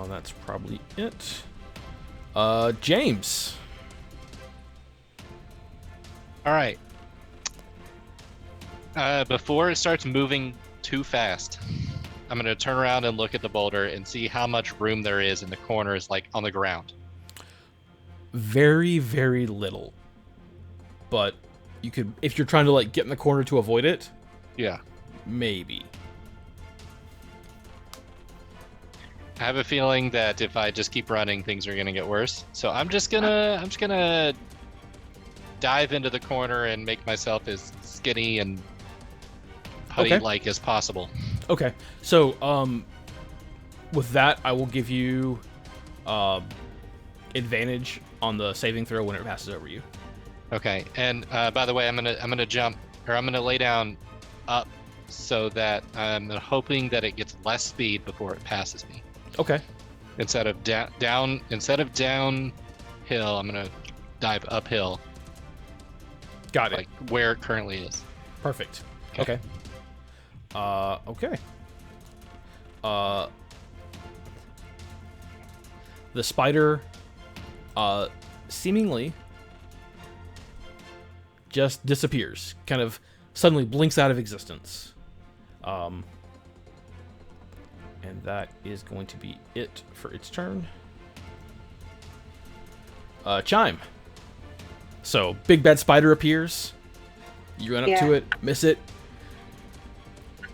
S1: That's probably it. James.
S5: All right. Before it starts moving too fast, I'm going to turn around and look at the boulder and see how much room there is in the corners, like on the ground.
S1: Very, very little. But you could, if you're trying to like get in the corner to avoid it.
S5: Yeah.
S1: Maybe.
S5: I have a feeling that if I just keep running, things are going to get worse. So I'm just gonna dive into the corner and make myself as skinny and putty-like as possible.
S1: Okay. So, with that, I will give you advantage on the saving throw when it passes over you.
S5: Okay. And by the way, I'm gonna jump, or I'm gonna lay down up so that I'm hoping that it gets less speed before it passes me.
S1: Okay.
S5: Instead of downhill, I'm gonna dive uphill.
S1: Got it.
S5: Like where it currently is.
S1: Perfect. Okay. Okay. The spider, seemingly just disappears. Kind of suddenly blinks out of existence. And that is going to be it for its turn. Chime. So, big bad spider appears. You run up to it, miss it,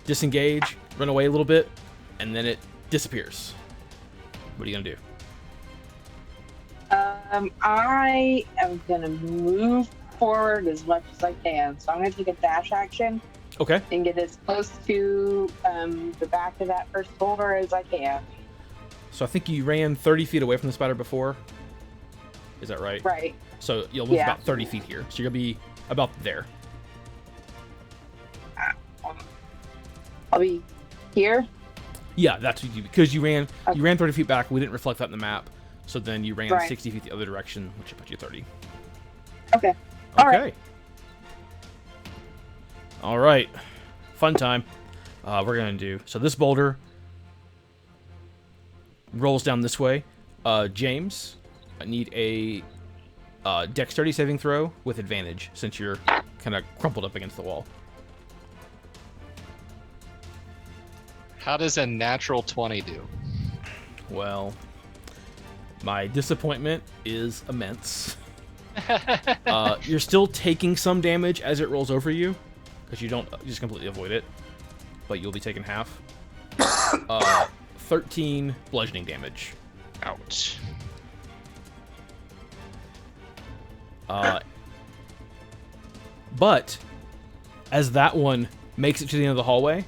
S1: disengage, run away a little bit, and then it disappears. What are you gonna do?
S2: I am gonna move forward as much as I can. So I'm gonna take a dash action.
S1: Okay.
S2: And get as close to the back of that first boulder as I can.
S1: So I think you ran 30 feet away from the spider before. Is that right?
S2: Right.
S1: So you'll move about 30 feet here. So you're gonna be about there.
S2: I'll be here.
S1: Yeah, that's what you, because you ran 30 feet back. We didn't reflect that in the map. So then you ran 60 feet the other direction, which will put you 30.
S2: Okay.
S1: Okay. All right, fun time. We're gonna do so. This boulder rolls down this way. James, I need a dexterity saving throw with advantage since you're kind of crumpled up against the wall.
S5: How does a natural 20 do?
S1: Well, my disappointment is immense. You're still taking some damage as it rolls over you, because you don't just completely avoid it, but you'll be taking half. 13 bludgeoning damage.
S5: Ouch.
S1: But as that one makes it to the end of the hallway,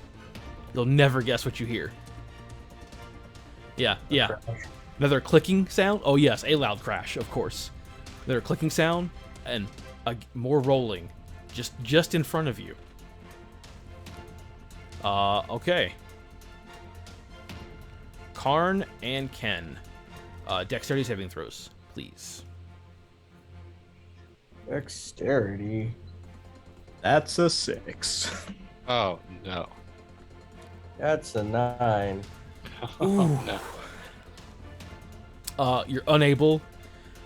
S1: you'll never guess what you hear. Yeah. Another clicking sound. Oh yes, a loud crash, of course. Another clicking sound and more rolling, just in front of you. Okay. Karn and Ken, dexterity saving throws, please.
S4: Dexterity.
S3: That's a 6.
S5: Oh, no.
S4: That's a 9.
S5: Oh, no.
S1: You're unable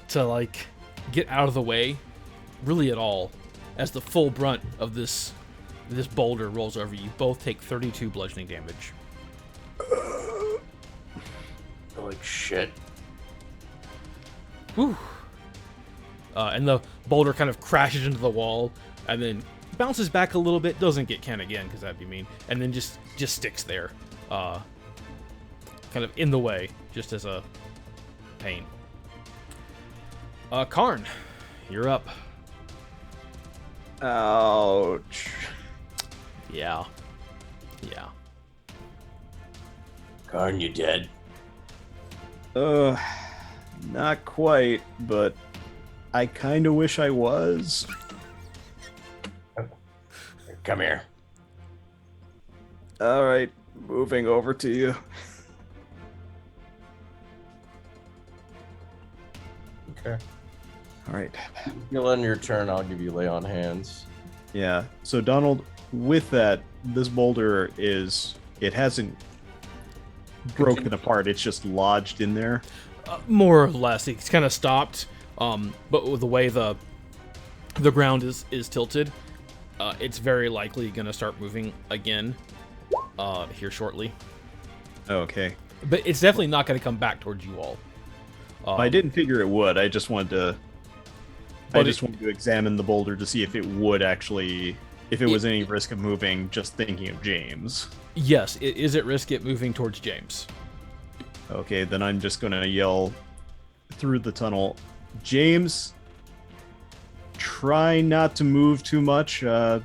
S1: to, like, get out of the way, really at all, as the full brunt of this boulder rolls over you. Both take 32 bludgeoning damage.
S4: Holy shit.
S1: Whew. And the boulder kind of crashes into the wall, and then bounces back a little bit. Doesn't get Ken again, because that'd be mean. And then just sticks there, kind of in the way, just as a pain. Karn, you're up.
S3: Ouch.
S1: Yeah.
S4: Karn, you dead?
S3: Not quite, but I kind of wish I was.
S4: Come here.
S3: All right, moving over to you.
S4: Okay.
S3: All right.
S4: You'll end your turn. I'll give you lay on hands.
S3: Yeah. So Donald, with that, this boulder it hasn't broken apart. It's just lodged in there.
S1: More or less, it's kind of stopped. But with the way the ground is tilted, it's very likely going to start moving again here shortly.
S3: Okay.
S1: But it's definitely not going to come back towards you all.
S3: I didn't figure it would. I just wanted to. wanted to examine the boulder to see if it would actually, if it was any risk of moving. Just thinking of James.
S1: Yes, it is at risk of moving towards James.
S3: Okay, then I'm just gonna yell through the tunnel, James, try not to move too much. The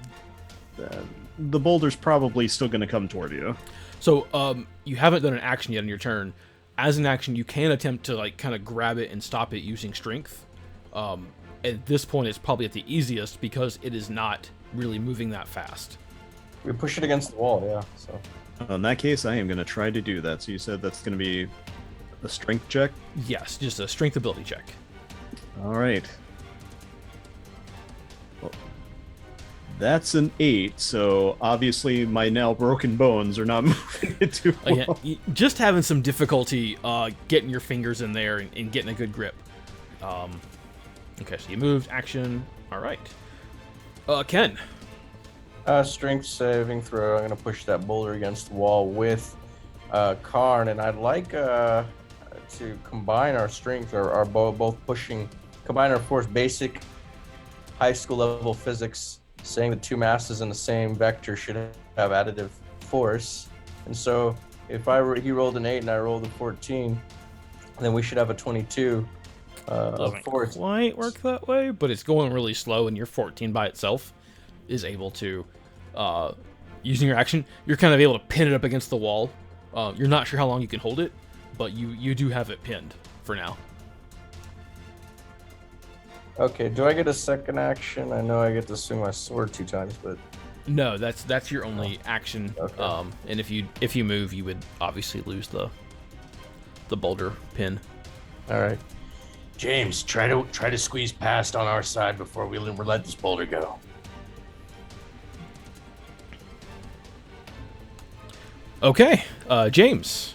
S3: boulder's probably still gonna come toward you.
S1: So, you haven't done an action yet on your turn. As an action, you can attempt to, like, kind of grab it and stop it using strength. At this point, it's probably at the easiest because it is not really moving that fast.
S4: We push it against the wall, yeah. So
S3: In that case, I am gonna try to do that. So you said that's gonna be a strength check?
S1: Yes, just a strength ability check.
S3: All right. Well, that's an 8, so obviously my now broken bones are not moving it too well.
S1: Just having some difficulty getting your fingers in there and getting a good grip. Okay, so you moved, action. All right. Ken.
S4: Strength saving throw. I'm going to push that boulder against the wall with Karn, and I'd like to combine our strength, or our both pushing, combine our force. Basic high school level physics saying the two masses in the same vector should have additive force. And so if he rolled an 8 and I rolled a 14, then we should have a 22 of force.
S1: Quite work that way, but it's going really slow, and your 14 by itself is able to, using your action, you're kind of able to pin it up against the wall. You're not sure how long you can hold it, but you do have it pinned for now.
S4: Okay, do I get a second action? I know I get to swing my sword 2 times, but
S1: No, that's your only action.
S4: Okay.
S1: And if you move, you would obviously lose the boulder pin.
S4: all right. James, try to squeeze past on our side before we let this boulder go.
S1: Okay, James.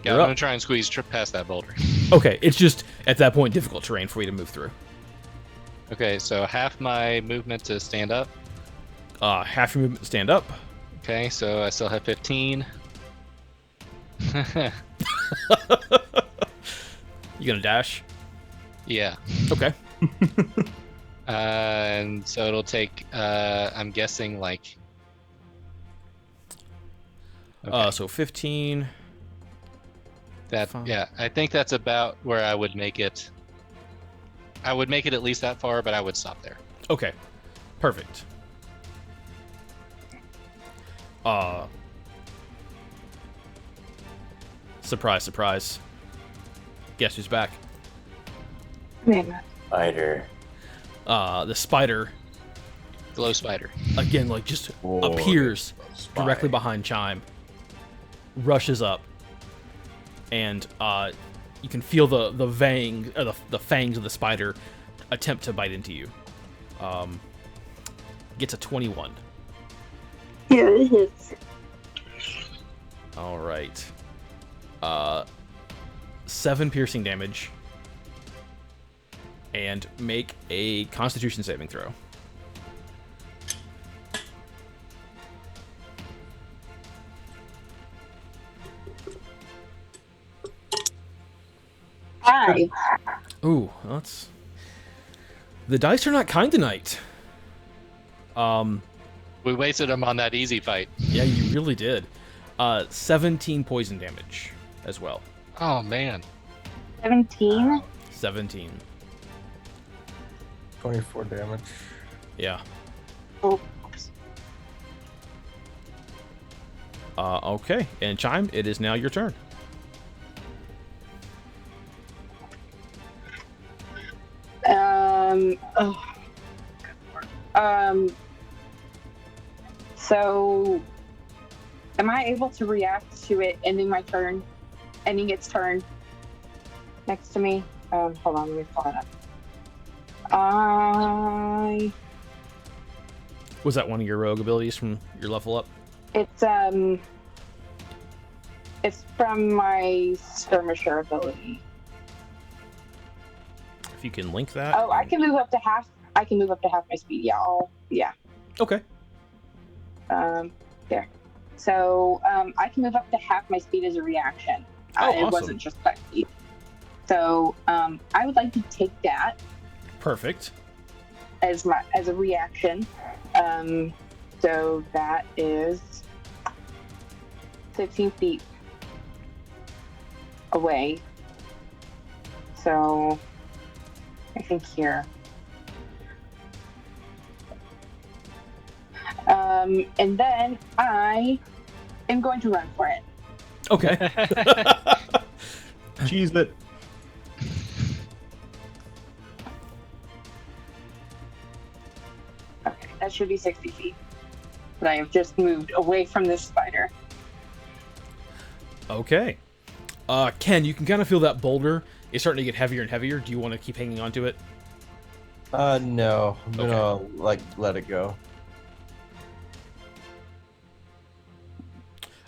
S5: Yeah,
S1: You're
S5: I'm
S1: up.
S5: gonna try and squeeze past that boulder.
S1: Okay, it's just at that point difficult terrain for you to move through.
S5: Okay, so half my movement to stand up.
S1: Half your movement to stand up.
S5: Okay, so I still have 15.
S1: You gonna dash?
S5: Yeah.
S1: Okay.
S5: And so it'll take, I'm guessing, like... Okay.
S1: So 15. Fine.
S5: Yeah, I think that's about where I would make it. I would make it at least that far, but I would stop there.
S1: Okay. Perfect. Surprise, surprise. Guess who's back?
S4: Spider.
S1: The spider,
S5: Glow spider.
S1: again, like just
S3: Whoa,
S1: appears
S3: spy.
S1: directly behind Chime, rushes up, and you can feel the fangs of the spider attempt to bite into you. Gets a 21.
S2: Yeah, it hits.
S1: All right. 7 piercing damage. And make a Constitution saving throw.
S2: Five.
S1: Ooh, that's... The dice are not kind tonight.
S5: We wasted him on that easy fight.
S1: Yeah, you really did. 17 poison damage as well.
S5: Oh, man.
S2: 17.
S1: 17.
S4: 24 damage.
S1: Yeah.
S2: Oh,
S1: Okay. And Chime, it is now your turn.
S2: So, am I able to react to it ending its turn next to me? Hold on, let me pull it up.
S1: Was that one of your rogue abilities from your level up?
S2: It's from my skirmisher ability.
S1: If you can link that.
S2: Oh, I can move up to half. I can move up to half my speed. Yeah.
S1: Okay.
S2: There. So, I can move up to half my speed as a reaction.
S1: Oh,
S2: It
S1: awesome.
S2: wasn't just my speed. So, I would like to take that
S1: Perfect.
S2: as a reaction. So that is 15 feet away. So I think here. And then I am going to run for it.
S1: Okay.
S3: Cheese it.
S2: Okay, that should be 60 feet. But I have just moved away from this spider.
S1: Okay. Ken, you can kind of feel that boulder is starting to get heavier and heavier. Do you want to keep hanging on to it?
S4: No. I'm gonna, let it go.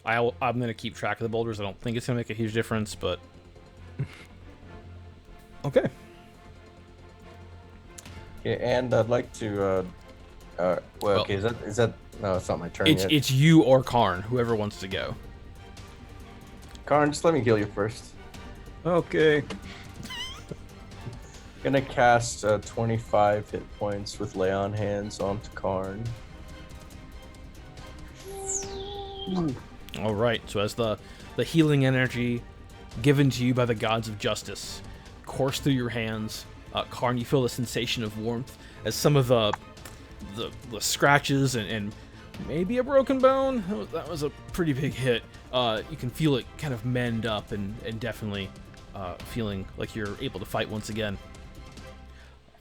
S1: I'm going to keep track of the boulders. I don't think it's going to make a huge difference, but... Okay.
S4: Yeah, and I'd like to, okay, is that, no, it's not my turn yet.
S1: It's you or Karn, whoever wants to go.
S4: Karn, just let me heal you first.
S3: Okay.
S4: Gonna cast 25 hit points with lay on hands onto Karn.
S1: All right. So as the healing energy given to you by the gods of justice course through your hands, Karn, you feel a sensation of warmth as some of the scratches and maybe a broken bone. That was a pretty big hit. You can feel it kind of mend up and definitely feeling like you're able to fight once again.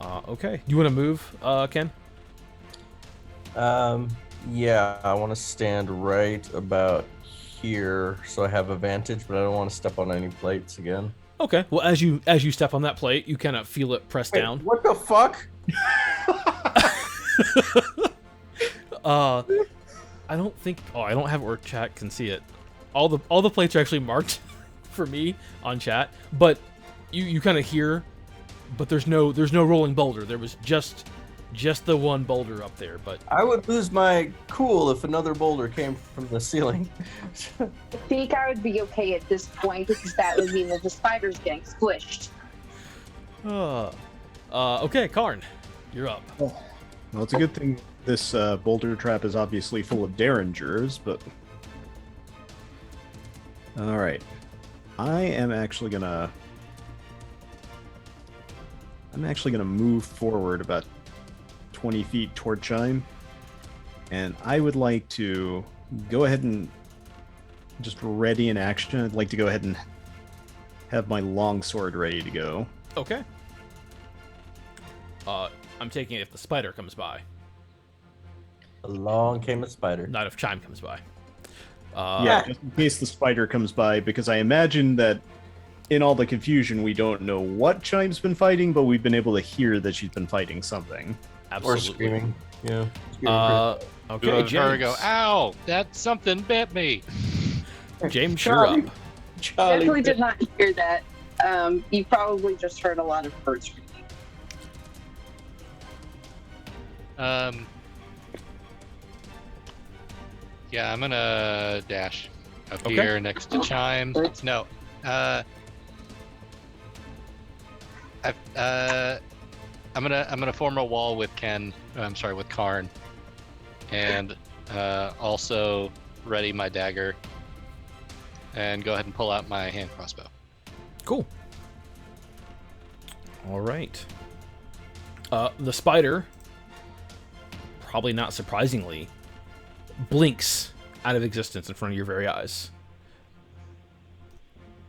S1: Okay. Do you want to move, Ken?
S4: Yeah, I want to stand right about here so I have a vantage, but I don't want to step on any plates again.
S1: Okay. Well, as you step on that plate, you kind of feel it press down.
S4: What the fuck?
S1: I don't think. Oh, I don't have Orc Chat can see it. all the plates are actually marked for me on chat, but you kind of hear, but there's no rolling boulder. There was just the one boulder up there, but
S4: I would lose my cool if another boulder came from the ceiling.
S2: I think I would be okay at this point because that would mean that the spider's getting squished.
S1: Okay, Karn, you're up.
S3: Well, it's a good thing this boulder trap is obviously full of derringers, but... Alright. I am actually gonna move forward about 20 feet toward Chime, and I would like to go ahead and just ready in action. I'd like to go ahead and have my longsword ready to go.
S1: Okay. I'm taking it if the spider comes by,
S4: Along came a spider.
S1: not if Chime comes by.
S3: Yeah, just in case the spider comes by, because I imagine that in all the confusion, we don't know what Chime's been fighting, but we've been able to hear that she's been fighting something.
S1: Absolutely.
S4: Or screaming. Yeah.
S1: Okay,
S5: Her
S1: James.
S5: go, ow, that something bit me.
S1: James, you're up.
S2: Definitely did not hear that. You probably just heard a lot of birds screaming.
S5: Yeah, I'm gonna dash up
S1: Okay.
S5: here next to Chime. No, I'm gonna form a wall with with Karn, and also ready my dagger, and go ahead and pull out my hand crossbow.
S1: Cool. All right. The spider, probably not surprisingly, blinks out of existence in front of your very eyes.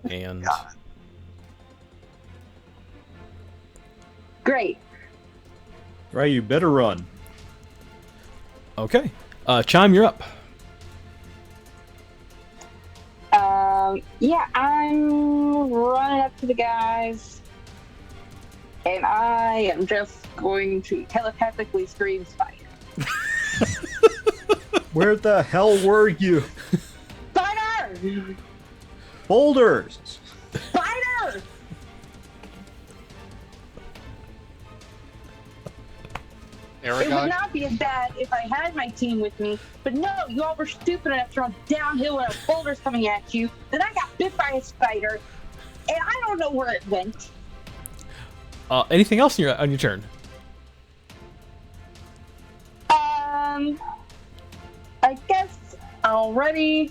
S1: And
S2: Great.
S3: Right, you better run.
S1: okay, Chime, you're up.
S2: Yeah, I'm running up to the guys, and I am just going to telepathically scream spider.
S3: Where the hell were you?
S2: Spider!
S3: Boulders!
S2: Spider! It would
S5: Aragog,
S2: not be as bad if I had my team with me, but no, you all were stupid enough to run downhill when a boulder's coming at you. Then I got bit by a spider, and I don't know where it went.
S1: Anything else on your turn?
S2: I guess already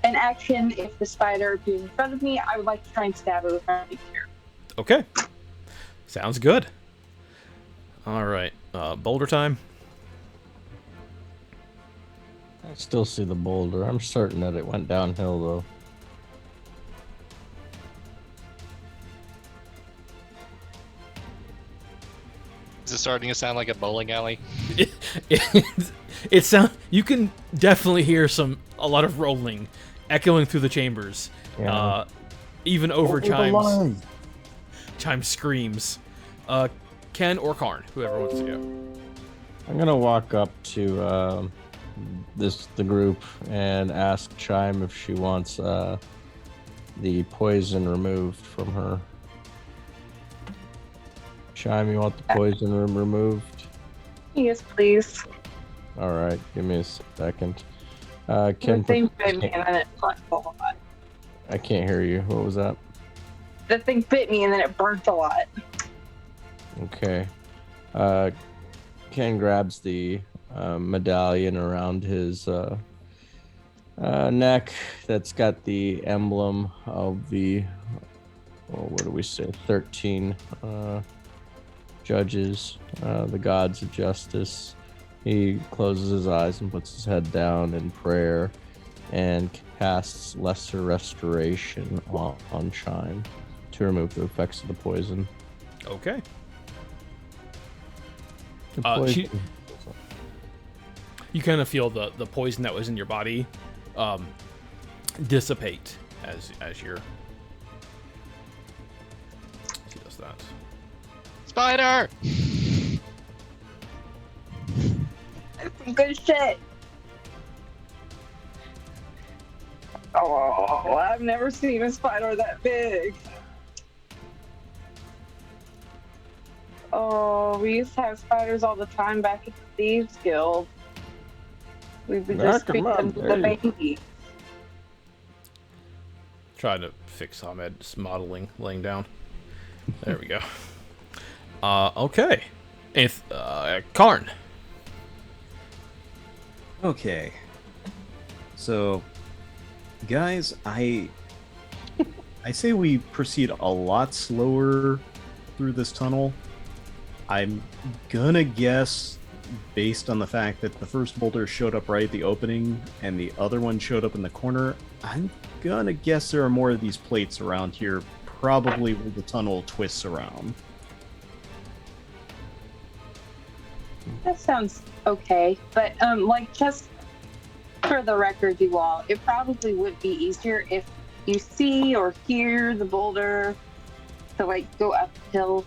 S2: an action. If the spider appears in front of me, I would like to try and stab it with my rapier.
S1: Okay. Sounds good. All right. Boulder time.
S4: I still see the boulder. I'm certain that it went downhill, though.
S5: is it starting to sound like a bowling alley?
S1: It sound. You can definitely hear a lot of rolling, echoing through the chambers.
S4: Yeah.
S1: Even over
S4: Over the
S1: Chime's
S4: line.
S1: screams. Ken or Karn, whoever wants to go.
S4: I'm gonna walk up to the group and ask Chime if she wants the poison removed from her. Chime, you want the poison removed?
S2: Yes, please.
S4: All right, give me a second.
S2: The
S4: Ken,
S2: thing bit me and then it burnt a lot.
S4: I can't hear you. What was that?
S2: The thing bit me and then it burnt a lot.
S4: Okay. Ken grabs the medallion around his neck that's got the emblem of the, what do we say, 13 judges, the gods of justice. He closes his eyes and puts his head down in prayer and casts Lesser Restoration on Chime to remove the effects of the poison.
S1: Okay.
S4: The
S1: You kind of feel the poison that was in your body dissipate as you're. He does that.
S5: Spider!
S2: That's some good shit. Oh, I've never seen a spider that big. Oh, we used to have spiders all the time back at the Thieves Guild. We would just feed them to the baby.
S1: Trying to fix Ahmed's modeling laying down. There we go. Okay. Karn.
S3: Okay. So, guys, I say we proceed a lot slower through this tunnel. I'm gonna guess, based on the fact that the first boulder showed up right at the opening and the other one showed up in the corner, I'm gonna guess there are more of these plates around here, probably where the tunnel twists around.
S2: That sounds okay, but like just for the record, you all, it probably would be easier if you see or hear the boulder to like go uphill,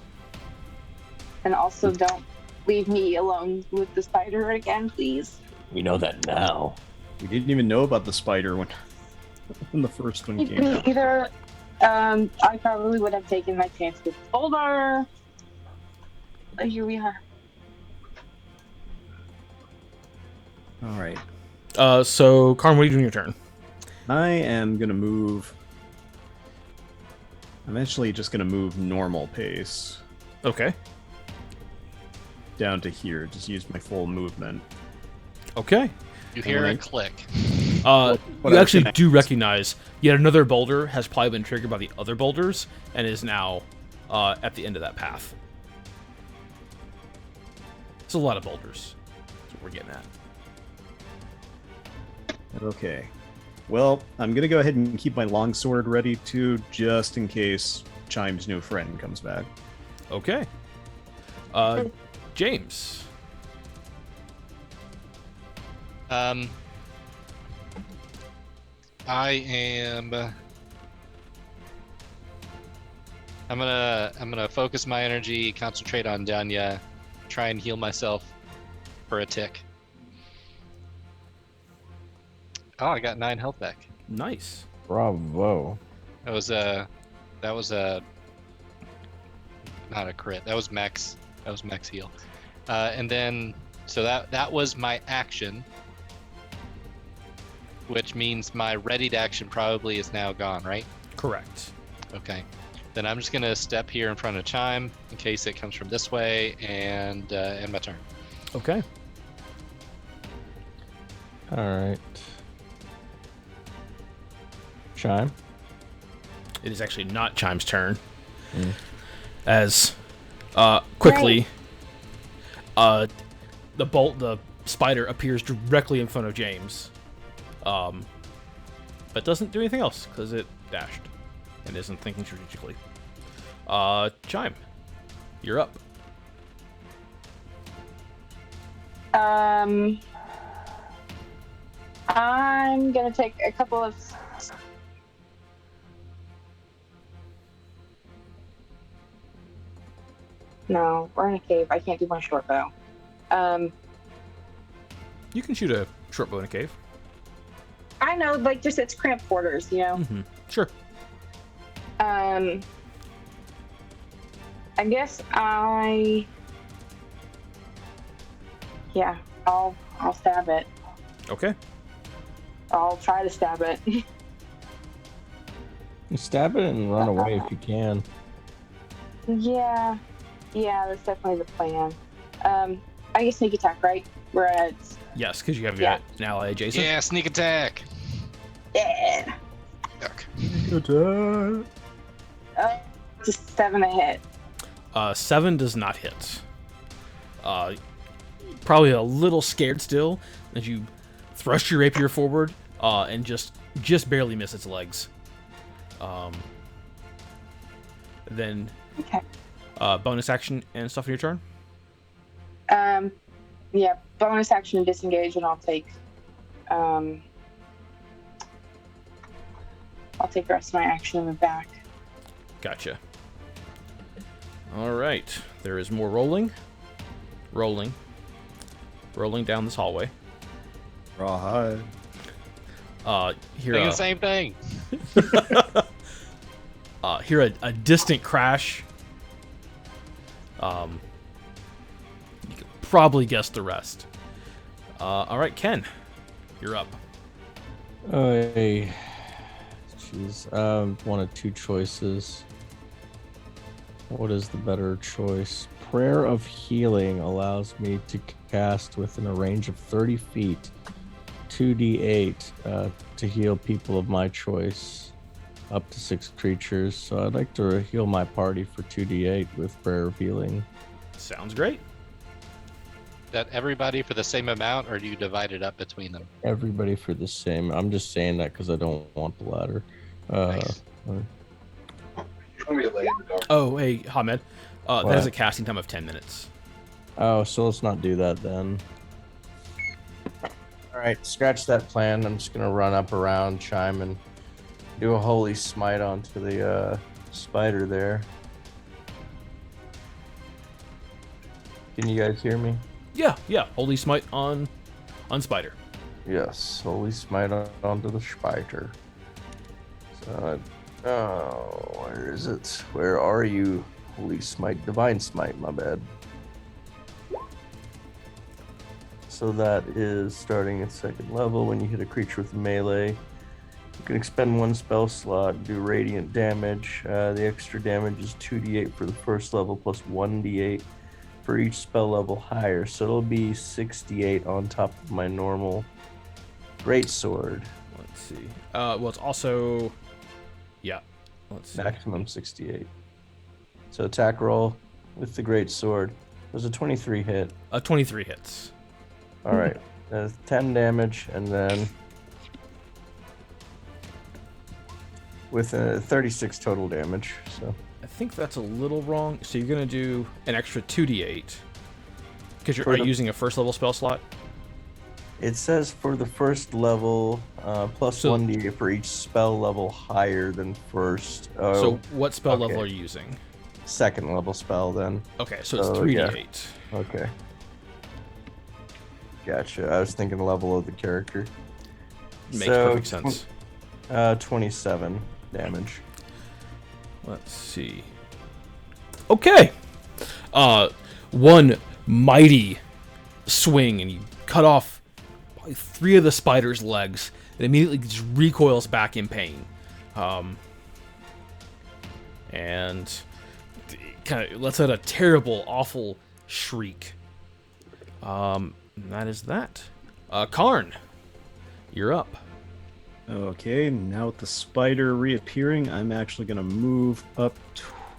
S2: and also don't leave me alone with the spider again, please.
S4: We know that now.
S3: We didn't even know about the spider when the first one came out.
S2: Either, I probably would have taken my chance with the boulder. But here we are.
S3: All right.
S1: So, Karn, what are you doing your turn?
S3: I am going to move... I'm actually just going to move normal pace
S1: Okay.
S3: down to here. Just use my full movement.
S1: Okay.
S5: You hear a click.
S3: What
S1: You
S3: I
S1: actually
S3: was
S1: do recognize yet another boulder has probably been triggered by the other boulders and is now at the end of that path. It's a lot of boulders. That's what we're getting at.
S3: Okay. Well, I'm going to go ahead and keep my longsword ready too, just in case Chime's new friend comes back.
S1: Okay. James.
S5: I am. I'm gonna focus my energy, concentrate on Danya, try and heal myself for a tick. Oh, I got 9 health back.
S1: Nice.
S4: Bravo.
S5: That was a not a crit. That was max. That was max heal. And then so that was my action, which means my readied action probably is now gone, right?
S1: Correct.
S5: Okay. Then I'm just gonna step here in front of Chime in case it comes from this way, and end my turn.
S1: Okay.
S4: All right. Chime.
S1: It is actually not Chime's turn.
S4: Mm.
S1: As quickly the spider appears directly in front of James. But doesn't do anything else because it dashed and isn't thinking strategically. Chime, you're up.
S2: I'm gonna take a couple of. No, we're in a cave. I can't do my short bow.
S1: You can shoot a short bow in a cave.
S2: I know, like, just it's cramped quarters, you know?
S1: Mm-hmm. Sure.
S2: I guess yeah, I'll stab it.
S1: Okay.
S2: I'll try to stab it.
S4: You stab it and run away if you can.
S2: Yeah, that's definitely the plan. I guess sneak attack, right? We're at...
S1: Yes, because you have
S2: Yeah.
S1: an ally adjacent.
S5: Yeah, sneak attack.
S2: Yeah!
S5: Yuck.
S2: It's a 7 to hit.
S1: 7 does not hit. Probably a little scared still as you thrust your rapier forward and just barely miss its legs. Then
S2: Okay.
S1: bonus action and stuff on your turn.
S2: Yeah, bonus action and disengage, and I'll take the rest of my action in the back.
S1: Gotcha. All right. There is more rolling down this hallway.
S3: Rawhide.
S1: Hear
S5: Thinking
S1: a,
S5: the same thing.
S1: hear a distant crash. You can probably guess the rest. All right, Ken, you're up.
S4: Hey, jeez. One of two choices. What is the better choice? Prayer of Healing allows me to cast within a range of 30 feet, 2d8 to heal people of my choice, up to 6 creatures. So I'd like to heal my party for 2d8 with Prayer of Healing.
S1: Sounds great.
S5: That everybody for the same amount, or do you divide it up between them?
S4: Everybody for the same. I'm just saying that because I don't want the ladder.
S5: Nice.
S1: Oh, hey, Hamed. That
S4: What?
S1: has a casting time of 10 minutes.
S4: Oh, so let's not do that then. Alright, scratch that plan. I'm just gonna run up around Chime and do a holy smite onto the spider there. Can you guys hear me?
S1: Yeah. Holy smite on spider.
S4: Yes, holy smite onto the spider. So, where is it? Where are you? Holy smite, divine smite, my bad. So that is starting at 2nd level. When you hit a creature with melee, you can expend 1 spell slot, do radiant damage. The extra damage is 2d8 for the 1st level plus 1d8 for each spell level higher. So it'll be 6d8 on top of my normal greatsword.
S1: Let's see. Well, it's also... Yeah. Let's see.
S4: Maximum 68. So attack roll with the greatsword. Was a 23 hit.
S1: 23 hits.
S4: All right, 10 damage, and then with a 36 total damage. So
S1: I think that's a little wrong. So you're going to do an extra 2d8. Because you're
S4: For the-
S1: using a 1st level spell slot?
S4: it says for the 1st level, plus
S1: So-
S4: 1d8 for each spell level higher than 1st. Oh,
S1: So what spell
S4: okay.
S1: level are you using?
S4: 2nd level spell then.
S1: Okay, so it's
S4: So,
S1: 3d8.
S4: Okay. Gotcha. I was thinking level of the character.
S1: Makes
S4: So,
S1: perfect sense.
S4: 27 damage.
S1: Let's see. Okay. One mighty swing, and you cut off probably 3 of the spider's legs. It immediately just recoils back in pain. And kind of lets out a terrible, awful shriek. And that is that. Karn, you're up.
S3: Okay, now with the spider reappearing, I'm actually going to move up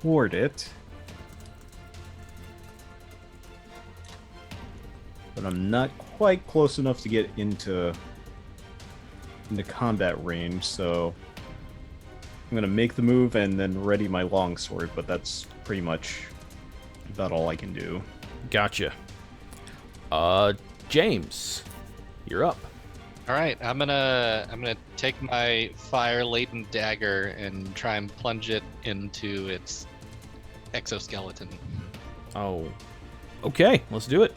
S3: toward it. But I'm not quite close enough to get into combat range, so I'm going to make the move and then ready my longsword, but that's pretty much about all I can do.
S1: Gotcha. James, you're up.
S5: All right, I'm gonna take my fire-laden dagger and try and plunge it into its exoskeleton.
S1: Oh. Okay, let's do it.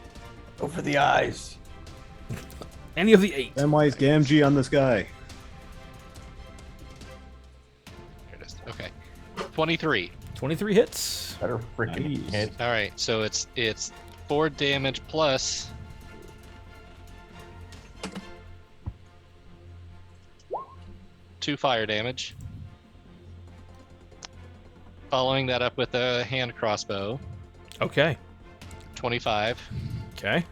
S4: Go for the eyes.
S1: Any of the 8.
S3: Samwise Gamgee on this guy.
S5: Here it is. Okay, 23.
S1: 23 hits.
S4: Better freaking
S3: Nice.
S4: hit.
S5: All right, so it's 4 damage plus 2 fire damage. Following that up with a hand crossbow,
S1: Okay.
S5: 25,
S1: Okay.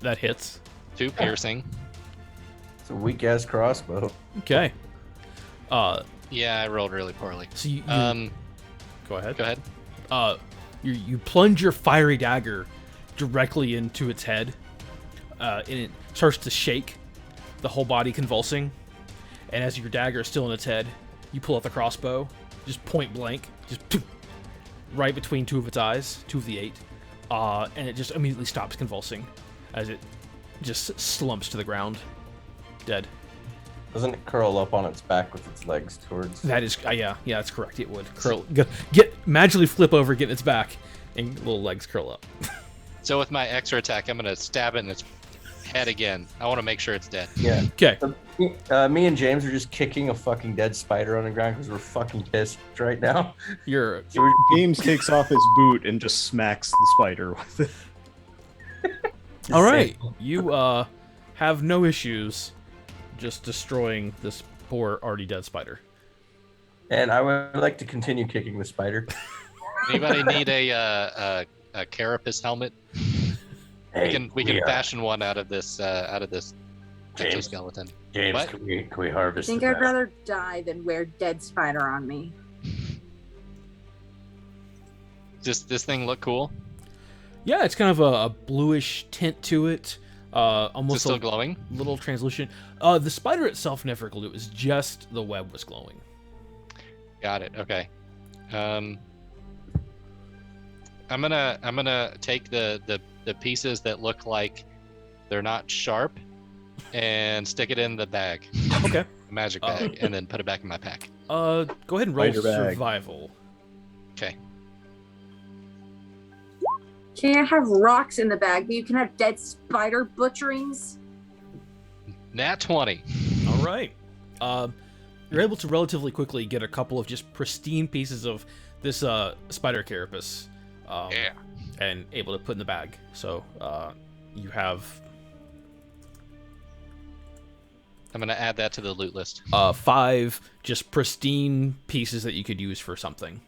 S1: That hits.
S5: 2 piercing.
S4: It's a weak ass crossbow.
S1: Okay.
S5: Yeah, I rolled really poorly.
S1: So you go ahead.
S5: Go ahead.
S1: You plunge your fiery dagger directly into its head, and it starts to shake, the whole body convulsing. And as your dagger is still in its head, you pull out the crossbow, just point blank, just right between 2 of its eyes, 2 of the 8, and it just immediately stops convulsing as it just slumps to the ground, dead.
S4: Doesn't it curl up on its back with its legs towards?
S1: That is, yeah, that's correct. It would curl, get magically flip over, get in its back, and little legs curl up.
S5: So with my extra attack, I'm gonna stab it in its head again. I want to make sure it's dead.
S4: Yeah.
S1: Okay.
S4: Me and James are just kicking a fucking dead spider on the ground because we're fucking pissed right now.
S1: You're
S4: So we're,
S3: James takes off his boot and just smacks the spider with it.
S1: all right. You have no issues just destroying this poor already dead spider.
S4: And I would like to continue kicking the spider.
S5: Anybody need a carapace helmet?
S4: Hey,
S5: We can fashion one out of this exoskeleton.
S4: James,
S5: What?
S4: can we
S6: I
S4: harvest?
S6: think
S4: the
S6: I'd
S4: bat?
S6: rather die than wear dead spider on me.
S5: Does this thing look cool?
S1: Yeah, it's kind of a bluish tint to it.
S5: Is it
S1: Almost
S5: still
S1: a
S5: glowing?
S1: little translucent. The spider itself never glowed. It was just the web was glowing.
S5: Got it. Okay. I'm gonna take the pieces that look like they're not sharp and stick it in the bag,
S1: Okay.
S5: the magic bag, and then put it back in my pack.
S1: Go ahead and roll
S3: Spider bag.
S1: survival.
S5: Okay.
S6: Can't have rocks in the bag, but you can have dead spider butcherings.
S5: Nat 20.
S1: All right. You're able to relatively quickly get a couple of just pristine pieces of this spider carapace.
S5: Yeah.
S1: And able to put in the bag. So you have
S5: I'm gonna add that to the loot list.
S1: 5 just pristine pieces that you could use for something.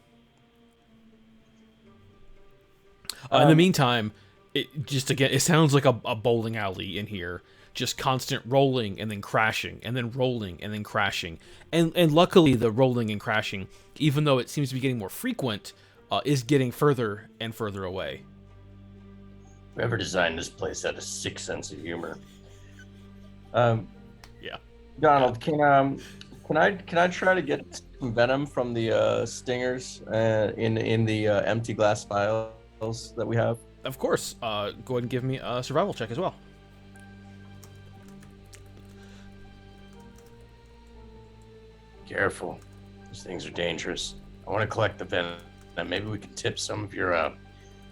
S1: In the meantime, it sounds like a bowling alley in here. Just constant rolling and then crashing and then rolling and then crashing. And luckily the rolling and crashing, even though it seems to be getting more frequent, is getting further and further away.
S4: Whoever designed this place had a sick sense of humor.
S1: Yeah.
S4: Donald, can I try to get some venom from the stingers in the empty glass vials that we have?
S1: Of course. Go ahead and give me a survival check as well.
S4: Careful, these things are dangerous. I want to collect the venom. Maybe we can tip some of your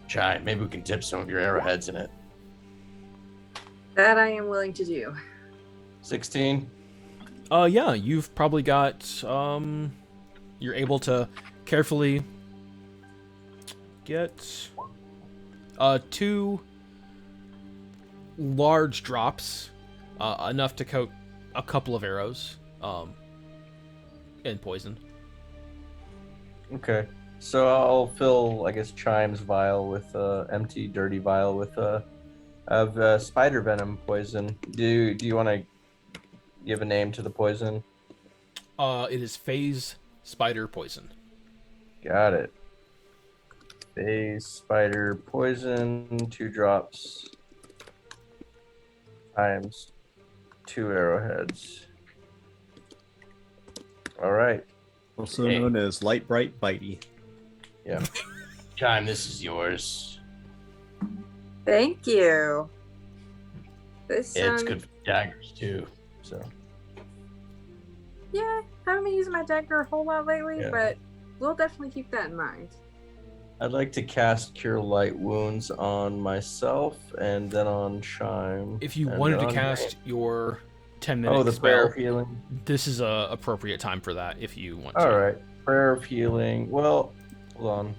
S4: chai. Maybe we can dip some of your arrowheads in it.
S6: That I am willing to do.
S4: 16.
S1: Yeah, you've probably got you're able to carefully get 2 large drops, enough to coat a couple of arrows, and poison.
S4: Okay. So I'll fill, I guess, Chime's vial with empty, dirty vial with of spider venom poison. Do you want to give a name to the poison?
S1: It is phase spider poison.
S4: Got it. Phase spider poison, 2 drops times 2 arrowheads. All right.
S3: Also known as Light Bright Bitey.
S4: Yeah. Chime, this is yours.
S6: Thank you. This
S4: It's good for daggers too. So
S6: Yeah, I haven't been using my dagger a whole lot lately,
S4: Yeah.
S6: but we'll definitely keep that in mind.
S4: I'd like to cast Cure Light Wounds on myself and then on Chime.
S1: If you
S4: and
S1: wanted to
S4: on
S1: cast your 10-minute
S4: the
S1: spell,
S4: prayer of healing.
S1: this is a appropriate time for that if you want to.
S4: All right, prayer of healing. Well, hold on.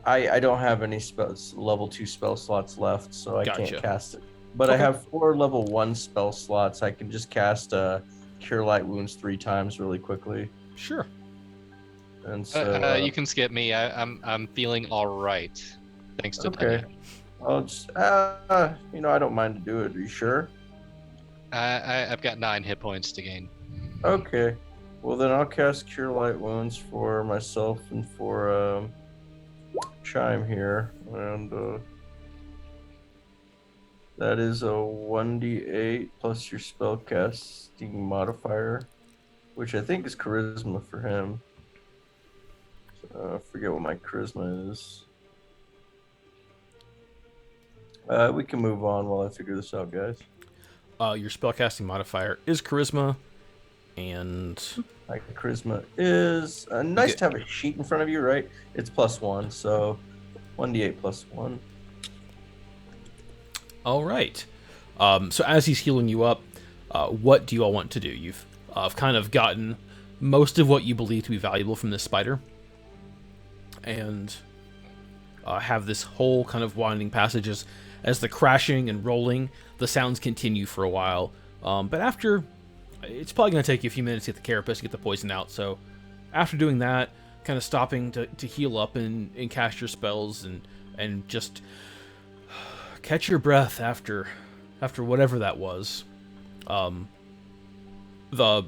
S4: I don't have any spells, level 2 spell slots left, so I
S1: Gotcha.
S4: can't cast it. But I
S1: Okay.
S4: have 4 level 1 spell slots. I can just cast Cure Light Wounds 3 times really quickly.
S1: Sure.
S4: And so
S5: You can skip me. I'm feeling all right, thanks to
S4: Okay.
S5: Tanya.
S4: I'll just I don't mind to do it. Are you sure?
S5: I've got 9 hit points to gain.
S4: Okay. Well, then I'll cast Cure Light Wounds for myself and for Chime here, and that is a 1d8 plus your spellcasting modifier, which I think is charisma for him. I forget what my charisma is. We can move on while I figure this out, guys.
S1: Your spellcasting modifier is charisma, and
S4: My charisma is nice to have a sheet in front of you, right? It's +1, so 1d8 +1.
S1: all right. So as he's healing you up, what do you all want to do? You've kind of gotten most of what you believe to be valuable from this spider, and have this whole kind of winding passage as the crashing and rolling, the sounds continue for a while. But after, it's probably going to take you a few minutes to get the carapace, to get the poison out. So after doing that, kind of stopping to heal up and cast your spells and just catch your breath after whatever that was. The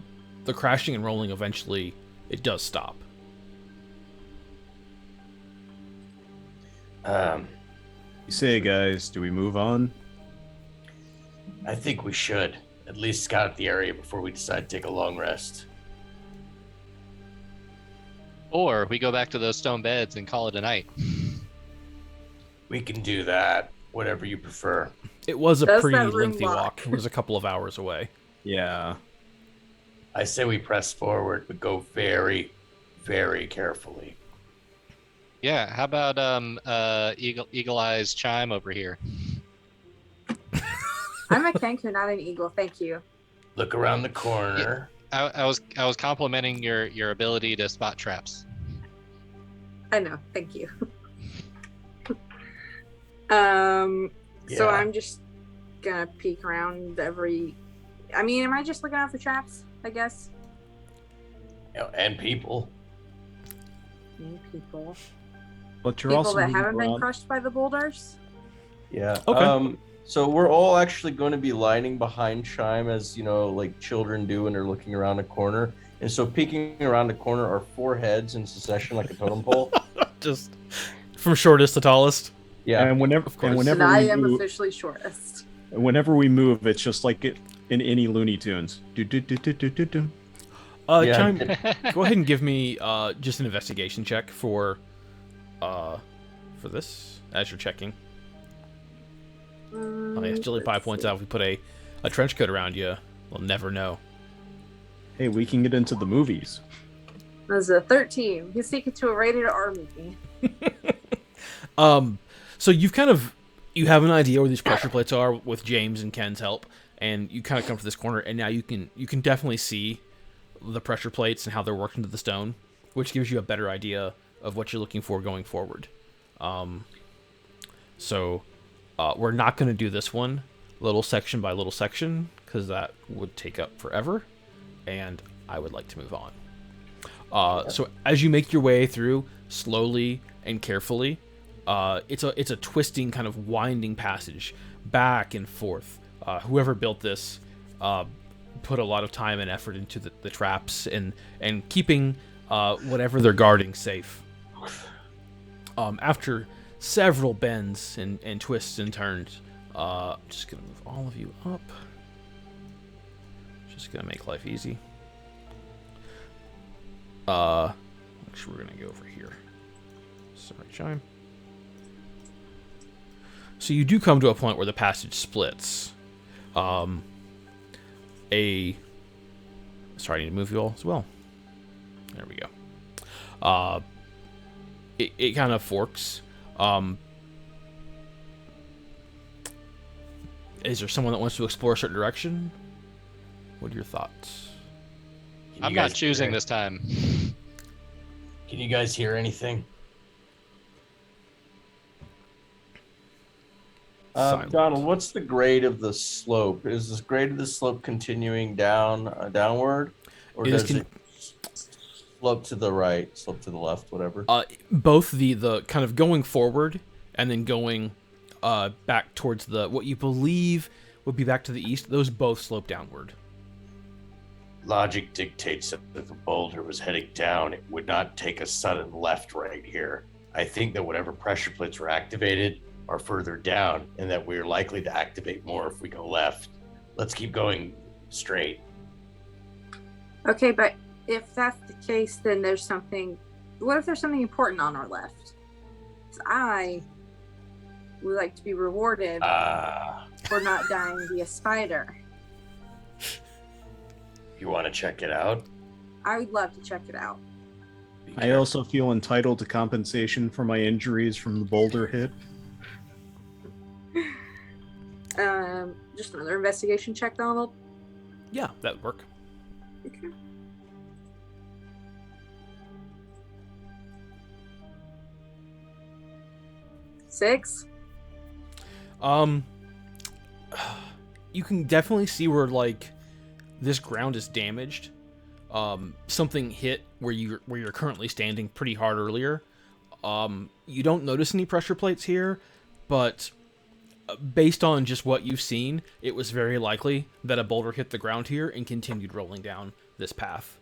S1: crashing and rolling, eventually it does stop.
S3: You say, guys, do we move on?
S4: I think we should at least scout the area before we decide to take a long rest.
S5: Or we go back to those stone beds and call it a night.
S4: We can do that, whatever you prefer.
S1: It was a
S6: Does
S1: pretty
S6: that room
S1: lengthy
S6: lock?
S1: walk. It was a couple of hours away.
S3: Yeah.
S4: I say we press forward, but go very, very carefully.
S5: Yeah, how about Eagle Eyes Chime over here?
S6: I'm a Kenku, not an eagle. Thank you.
S4: Look around the corner.
S5: I was complimenting your ability to spot traps.
S6: I know. Thank you. So
S4: Yeah.
S6: I'm just gonna peek around every. I mean, am I just looking out for traps? I guess.
S4: And people.
S6: People.
S3: But you're
S6: People
S3: also
S6: that
S3: moving
S6: haven't been
S3: around.
S6: crushed by the boulders.
S4: Yeah.
S1: Okay.
S4: So we're all actually going to be lining behind Chime as, like children do when they're looking around a corner. And so peeking around the corner are 4 heads in succession like a totem pole.
S1: Just from shortest to tallest.
S4: Yeah.
S3: And whenever
S1: course.
S6: And
S3: whenever
S6: I
S3: we
S6: am
S3: move,
S6: officially shortest.
S3: whenever we move, it's just like it in any Looney Tunes. Do do do do do do do.
S4: Yeah.
S1: Chime, go ahead and give me just an investigation check for this as you're checking. Oh yeah, Jilly Pie points out if we put a trench coat around you, we'll never know.
S3: Hey, we can get into the movies.
S6: That's a 13. He's taken to a rated R movie.
S1: So you have an idea where these pressure plates are with James and Ken's help, and you kind of come to this corner, and now you can definitely see the pressure plates and how they're worked into the stone, which gives you a better idea of what you're looking for going forward. So we're not going to do this one little section by little section because that would take up forever, and I would like to move on. So as you make your way through slowly and carefully, it's a twisting kind of winding passage back and forth. Whoever built this put a lot of time and effort into the traps and keeping whatever they're guarding safe. After several bends and twists and turns, I'm just gonna move all of you up. Just gonna make life easy. Actually, we're gonna go over here. Sorry, Chime. So you do come to a point where the passage splits. Sorry, I need to move you all as well. There we go. It kind of forks. Is there someone that wants to explore a certain direction? What are your thoughts?
S5: I'm not choosing this time.
S4: Can you guys hear anything?
S1: Silence.
S4: Donald, what's the grade of the slope? Is this grade of the slope continuing downward, or
S1: It is
S4: does it slope to the right, slope to the left, whatever?
S1: Both the kind of going forward and then going back towards what you believe would be back to the east. Those both slope downward.
S4: Logic dictates that if the boulder was heading down, it would not take a sudden left right here. I think that whatever pressure plates were activated are further down, and that we're likely to activate more if we go left. Let's keep going straight.
S6: Okay, but if that's the case, then there's something. What if there's something important on our left? 'Cause I would like to be rewarded for not dying via spider.
S4: You want to check it out?
S6: I would love to check it out.
S3: I also feel entitled to compensation for my injuries from the boulder hit.
S6: Just another investigation check, Donald.
S1: Yeah, that would work.
S6: Okay. Six.
S1: You can definitely see where like this ground is damaged. Something hit where you're currently standing pretty hard earlier. You don't notice any pressure plates here, but based on just what you've seen, it was very likely that a boulder hit the ground here and continued rolling down this path.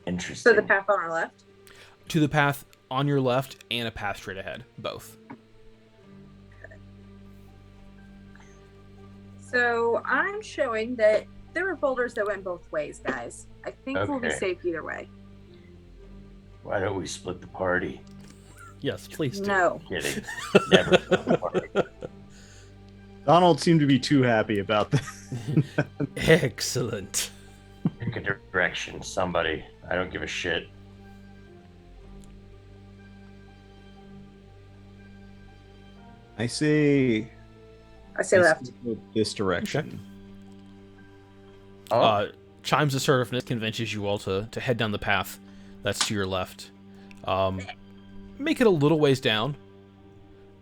S4: Interesting.
S6: So the path on our left.
S1: To the path on your left and a path straight ahead, both.
S6: So I'm showing that there were boulders that went both ways, guys. I think we'll be
S4: Okay.
S6: safe either way.
S4: Why don't we split the party?
S1: Yes, please do.
S6: No.
S4: Kidding. Never split the party.
S3: Donald seemed to be too happy about that.
S1: Excellent.
S4: Pick a direction, somebody. I don't give a shit.
S3: I say
S6: I say left.
S3: this direction.
S4: Oh,
S1: Chime's assertiveness convinces you all to head down the path that's to your left. Make it a little ways down,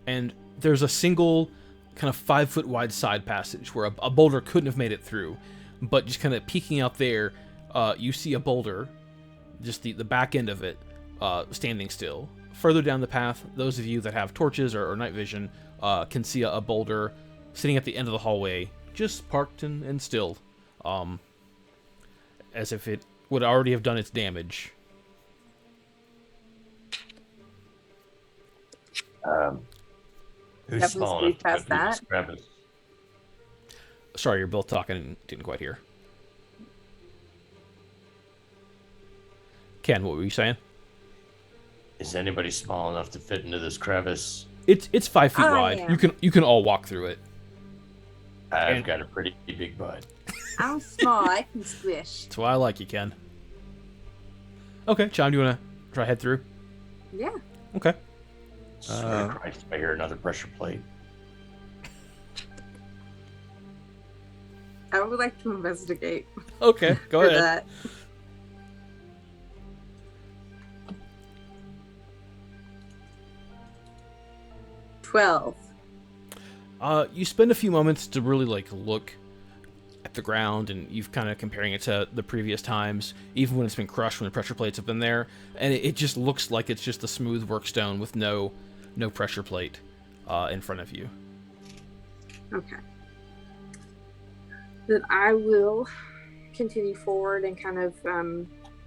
S1: and there's a single kind of 5-foot wide side passage where a boulder couldn't have made it through, but just kind of peeking out there, you see a boulder, just the back end of it, standing still. Further down the path, those of you that have torches or night vision can see a boulder sitting at the end of the hallway, just parked and still, as if it would already have done its damage.
S4: who's
S6: Definitely
S4: small
S6: speed
S4: enough to go
S6: past
S4: through this
S6: that.
S4: crevice?
S1: Sorry, you're both talking and didn't quite hear. Ken, what were you saying?
S4: Is anybody small enough to fit into this crevice?
S1: It's 5 feet
S6: I
S1: wide.
S6: am.
S1: You can all walk through it.
S4: I've
S1: And-
S4: got a pretty big butt.
S6: I'm small. I can squish.
S1: That's why I like you, Ken. Okay, Chime, do you want to try head through?
S6: Yeah.
S1: Okay.
S4: Swear to Christ, if I hear another pressure plate.
S6: I would like to investigate
S1: Okay, go
S6: for
S1: ahead.
S6: that. $12.
S1: You spend a few moments to really like look at the ground, and you've kind of comparing it to the previous times, even when it's been crushed, when the pressure plates have been there, and it just looks like it's just a smooth workstone with no pressure plate in front of you.
S6: Okay. Then I will continue forward and kind of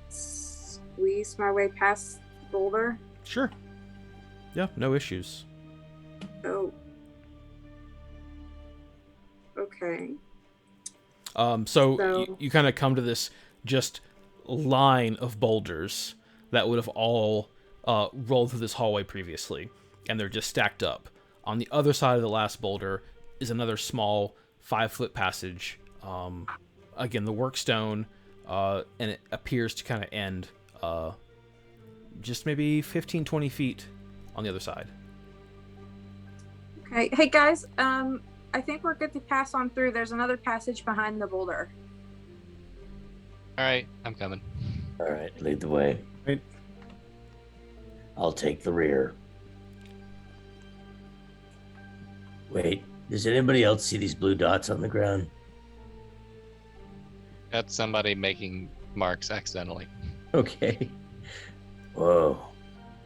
S6: squeeze my way past the boulder.
S1: Sure. Yeah, no issues.
S6: Oh. Okay.
S1: So
S6: So-
S1: you kind of come to this just line of boulders that would have all rolled through this hallway previously, and they're just stacked up. On the other side of the last boulder is another small 5-foot passage. Again, the workstone, and it appears to kind of end just maybe 15, 20 feet on the other side.
S6: Okay. Hey guys, I think we're good to pass on through. There's another passage behind the boulder.
S5: All right, I'm coming.
S4: All right, lead the way.
S3: Right.
S4: I'll take the rear. Wait, does anybody else see these blue dots on the ground?
S5: That's somebody making marks accidentally.
S4: Okay. Whoa.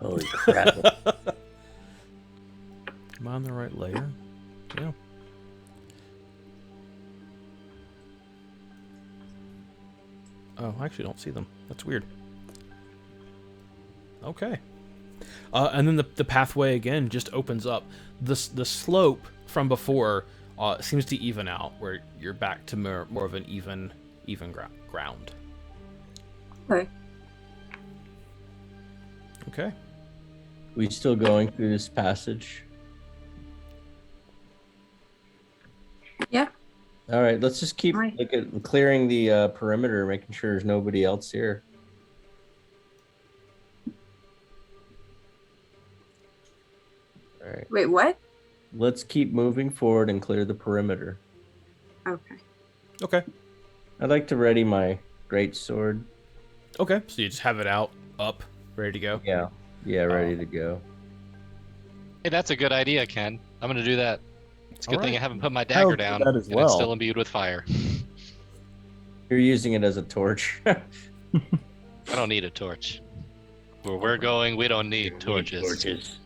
S4: Holy crap.
S1: Am I on the right layer? Yeah. Oh, I actually don't see them. That's weird. Okay. And then the pathway again just opens up. The slope from before seems to even out, where you're back to more of an even ground.
S6: Okay.
S1: Okay.
S4: We still going through this passage?
S6: Yeah.
S4: All right, let's just keep
S6: Right.
S4: clearing the perimeter, making sure there's nobody else here. All right.
S6: Wait, what?
S4: let's keep moving forward and clear the perimeter.
S6: Okay.
S1: Okay.
S4: I'd like to ready my great sword.
S1: Okay. So you just have it out, up, ready to go.
S4: Yeah. Yeah, ready to go.
S5: Hey, that's a good idea, Ken. I'm gonna do that. It's a good
S3: All
S5: thing I
S3: right.
S5: haven't put my
S3: I'll
S5: dagger
S3: do
S5: down,
S3: that as
S5: and
S3: well.
S5: it's still imbued with fire.
S4: You're using it as a torch.
S5: I don't need a torch. Where we're going, we don't need torches.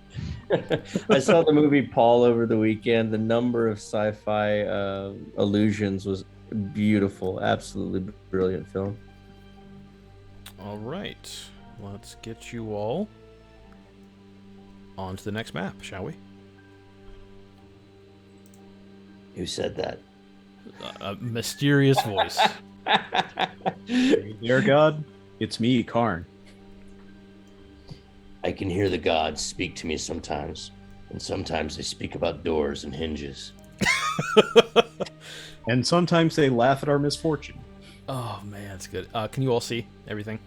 S4: I saw the movie Paul over the weekend. The number of sci-fi allusions was beautiful. Absolutely brilliant film.
S1: All right. Let's get you all on to the next map, shall we?
S4: Who said that?
S1: A mysterious voice.
S3: Dear God, it's me, Karn.
S7: I can hear the gods speak to me sometimes, and sometimes they speak about doors and hinges.
S3: And sometimes they laugh at our misfortune.
S1: Oh man, it's good. Can you all see everything?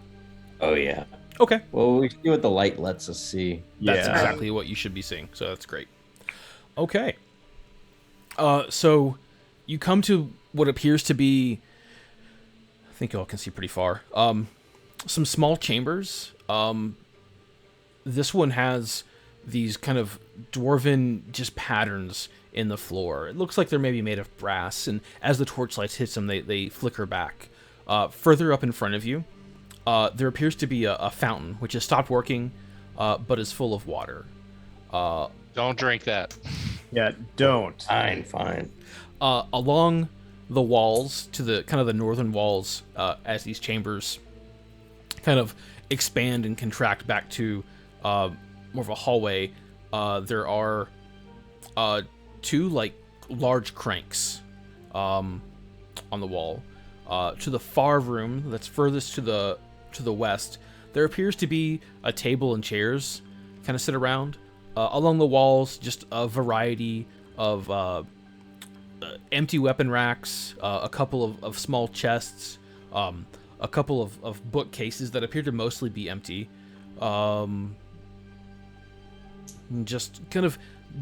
S7: Oh yeah.
S1: Okay.
S4: Well, we see what the light lets us see.
S1: That's
S3: Yeah.
S1: exactly what you should be seeing. So that's great. Okay. So you come to what appears to be, I think you all can see pretty far, some small chambers. This one has these kind of dwarven just patterns in the floor. It looks like they're maybe made of brass, and as the torchlight hits them, they flicker back. Further up in front of you, there appears to be a fountain, which has stopped working, but is full of water.
S5: Don't drink that.
S3: Yeah, don't.
S7: Fine.
S1: Along the walls, to the kind of the northern walls, as these chambers kind of expand and contract back to more of a hallway, there are two like large cranks on the wall. To the far room that's furthest to the west, there appears to be a table and chairs kind of sit around. Along the walls, just a variety of empty weapon racks, a couple of small chests, a couple of bookcases that appear to mostly be empty. Just kind of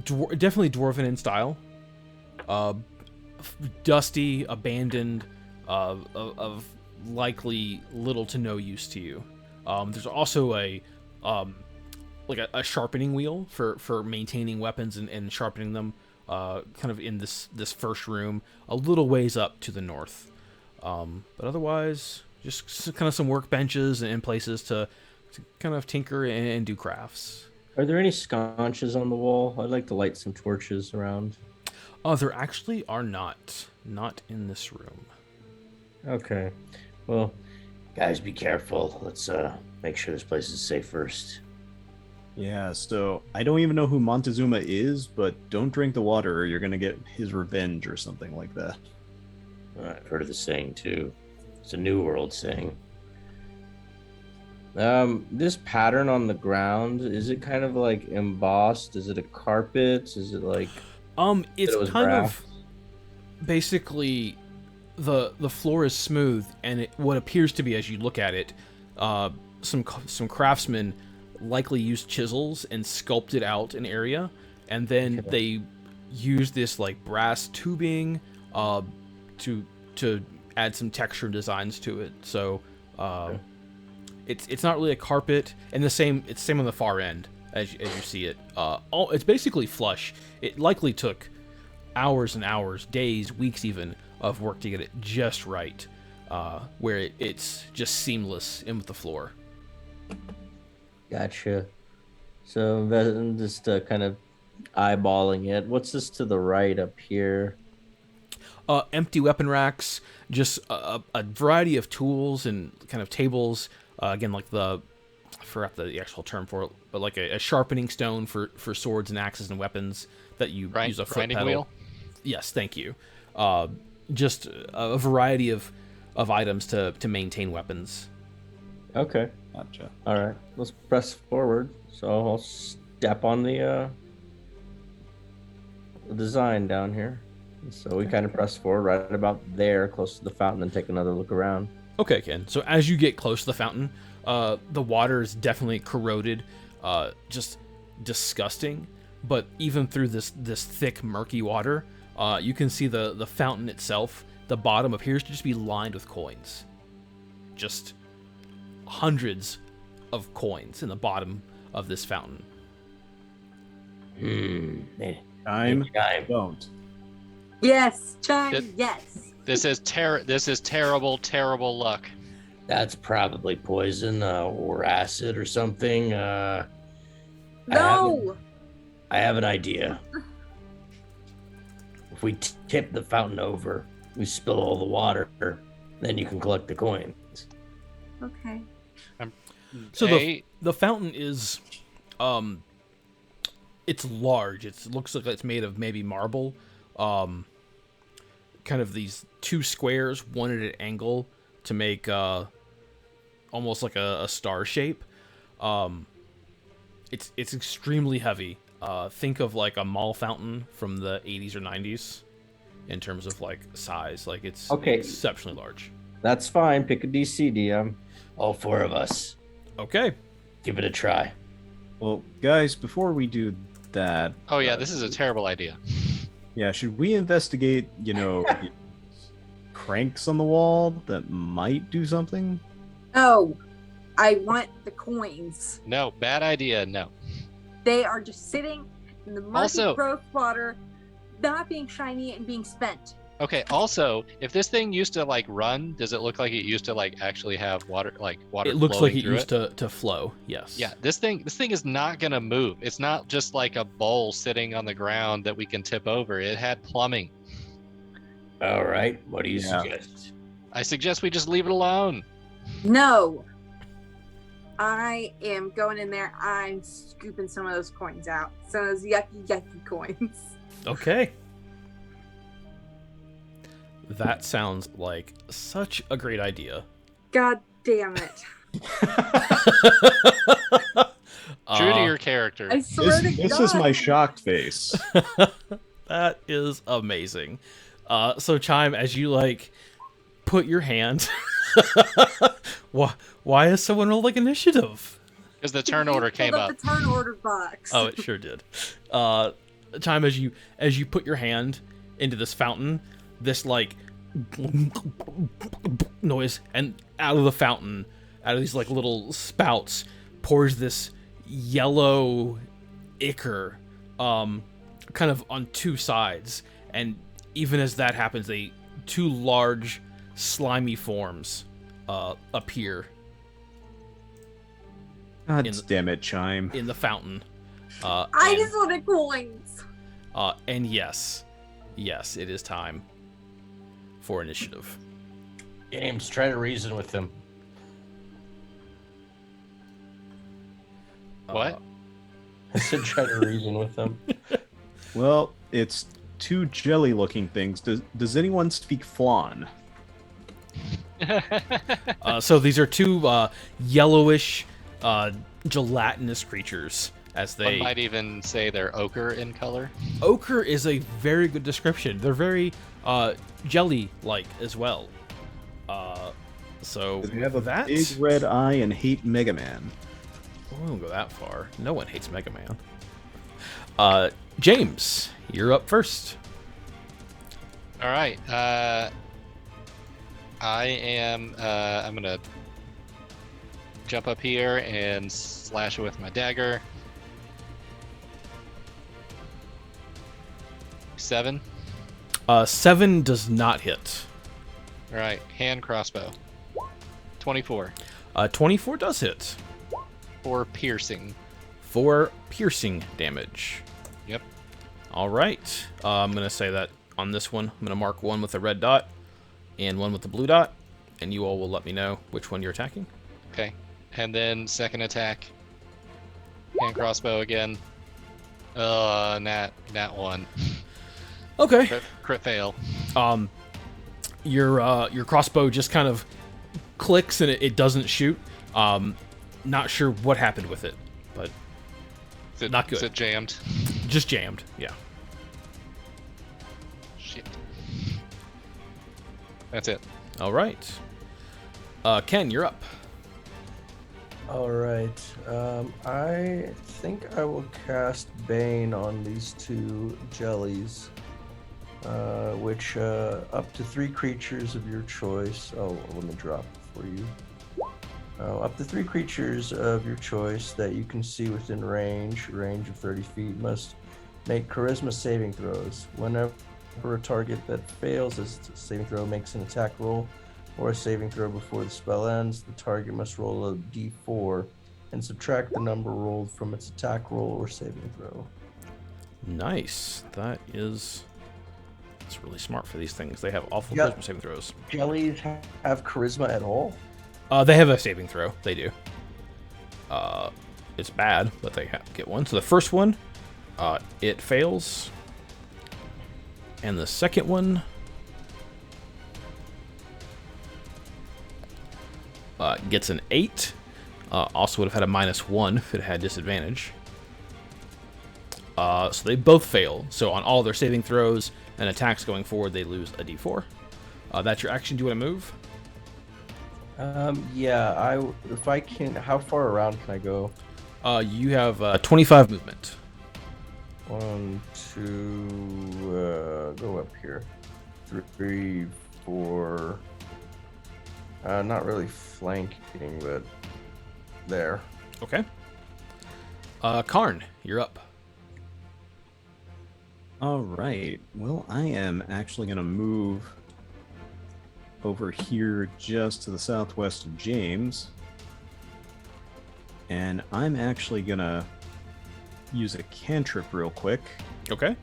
S1: definitely dwarven in style. Dusty, abandoned, of likely little to no use to you. There's also a sharpening wheel for maintaining weapons and sharpening them, kind of in this first room, a little ways up to the north. But otherwise, just kind of some workbenches and places to kind of tinker and do crafts.
S4: Are there any sconces on the wall? I'd like to light some torches around.
S1: There actually are not in this room.
S4: Okay. Well,
S7: Guys, be careful. Let's make sure this place is safe first.
S3: Yeah, so I don't even know who Montezuma is, but don't drink the water or you're going to get his revenge or something like that.
S7: I've heard of the saying too. It's a New World saying.
S4: this pattern on the ground, is it kind of like embossed? Is it a carpet? Is it like
S1: it's
S4: it was
S1: kind
S4: brass?
S1: of basically the floor is smooth, and what appears to be, as you look at it, some craftsmen likely used chisels and sculpted out an area, and then they used this like brass tubing to add some texture and designs to it. So it's not really a carpet, and it's same on the far end as you see it. It's basically flush. It likely took hours and hours, days, weeks even, of work to get it just right, where it's just seamless in with the floor.
S4: Gotcha. So I'm just kind of eyeballing it. What's this to the right up here?
S1: Empty weapon racks, just a variety of tools and kind of tables. Again, like I forgot the actual term for it, but like a sharpening stone for swords and axes and weapons that you use a foot
S5: grinding
S1: pedal.
S5: wheel?
S1: Yes, thank you. Just a variety of items to maintain weapons.
S4: Okay.
S3: Gotcha.
S4: All right. Let's press forward. So I'll step on the design down here. So we kind of press forward right about there, close to the fountain, and take another look around.
S1: Okay, Ken. So as you get close to the fountain, the water is definitely corroded, just disgusting. but even through this thick, murky water, you can see the fountain itself. The bottom appears to just be lined with coins. Just hundreds of coins in the bottom of this fountain.
S3: I'm
S7: I-
S3: don't.
S6: Yes, Chime,
S5: It-
S6: yes.
S5: This is terrible, terrible luck.
S7: That's probably poison or acid or something.
S6: No!
S7: I have an idea. If we tip the fountain over, we spill all the water, then you can collect the coins.
S6: Okay.
S1: So
S5: A,
S1: the fountain is, it's large. It looks like it's made of maybe marble. Kind of these two squares, one at an angle to make almost like a star shape. It's extremely heavy. Think of like a mall fountain from the 80s or 90s in terms of like size. Like it's
S4: Okay.
S1: exceptionally large.
S4: That's fine. Pick a DC, DM.
S7: All four of us.
S1: Okay.
S7: Give it a try.
S3: Well, guys, before we do that,
S5: oh yeah, this is a terrible idea.
S3: yeah, should we investigate, the cranks on the wall that might do something?
S6: No. I want the coins.
S5: No, bad idea. No.
S6: They are just sitting in the murky
S5: Also-
S6: growth water, not being shiny and being spent.
S5: Okay. Also, if this thing used to like run, does it look like it used to like actually have water, like water?
S1: It looks
S5: flowing
S1: like it
S5: through
S1: used to flow. Yes.
S5: Yeah, this thing is not gonna move. It's not just like a bowl sitting on the ground that we can tip over. It had plumbing.
S7: All right. What do you
S3: Yeah.
S7: suggest?
S5: I suggest we just leave it alone.
S6: No. I am going in there. I'm scooping some of those coins out. Some of those yucky coins.
S1: Okay. That sounds like such a great idea.
S6: God damn it.
S5: True to your character.
S6: I swear to
S3: This
S6: God.
S3: is my shocked face.
S1: That is amazing. So Chime, as you like put your hand, why is someone rolling initiative?
S5: Because the turn order came
S6: Pulled
S5: up.
S6: the turn order box.
S1: Oh, it sure did. Chime, as you put your hand into this fountain, this like noise, and out of the fountain, out of these like little spouts, pours this yellow ichor, kind of on two sides, and even as that happens, two large slimy forms appear
S3: God
S1: In the-
S3: damn it, Chime.
S1: in the fountain.
S6: I just wanted coins.
S1: And yes, it is time for initiative.
S7: James, try to reason with him.
S5: What?
S4: I said try to reason with them.
S3: Well, it's two jelly-looking things. Does anyone speak flan?
S1: So these are two yellowish, gelatinous creatures. As
S5: One
S1: they
S5: might even say they're ochre in color.
S1: ochre is a very good description. They're very jelly-like as well. So
S3: They have a
S1: that's
S3: big red eye and hate Mega Man.
S1: we won't go that far. No one hates Mega Man. James, you're up first.
S5: All right. I'm gonna jump up here and slash it with my dagger. 7.
S1: 7 does not hit.
S5: All right. Hand crossbow. 24
S1: 24 does hit.
S5: for piercing.
S1: 4 piercing damage.
S5: Yep.
S1: All right. I'm going to say that on this one, I'm going to mark one with a red dot and one with the blue dot, and you all will let me know which one you're attacking.
S5: Okay. And then second attack. Hand crossbow again. Nat 1.
S1: Okay.
S5: Crit fail.
S1: Your crossbow just kind of clicks and it doesn't shoot. Not sure what happened with it, but
S5: Is it,
S1: Not good.
S5: Is it jammed?
S1: just jammed. Yeah.
S5: Shit. That's it.
S1: All right. Ken, you're up.
S4: All right. I think I will cast Bane on these two jellies, which up to 3 creatures of your choice. Oh, let me drop it for you. Up to 3 creatures of your choice that you can see within range of 30 feet, must make charisma saving throws. Whenever a target that fails its saving throw makes an attack roll or a saving throw before the spell ends, the target must roll a d4 and subtract the number rolled from its attack roll or saving throw.
S1: Nice. It's really smart for these things. They have awful
S4: Yeah.
S1: charisma saving throws.
S4: Jellies have charisma at all?
S1: They have a saving throw. They do. It's bad, but they get one. So the first one, it fails. And the second one gets an 8. Also would have had a -1 if it had disadvantage. So they both fail. So on all their saving throws and attacks going forward, they lose a d4. That's your action. Do you want to move?
S4: Yeah, if I can, how far around can I go?
S1: You have 25 movement.
S4: 1, 2, go up here. 3, 4. Not really flanking, but there.
S1: Okay. Karn, you're up.
S3: All right. Well, I am actually going to move over here just to the southwest of James. And I'm actually going to use a cantrip real quick.
S1: Okay.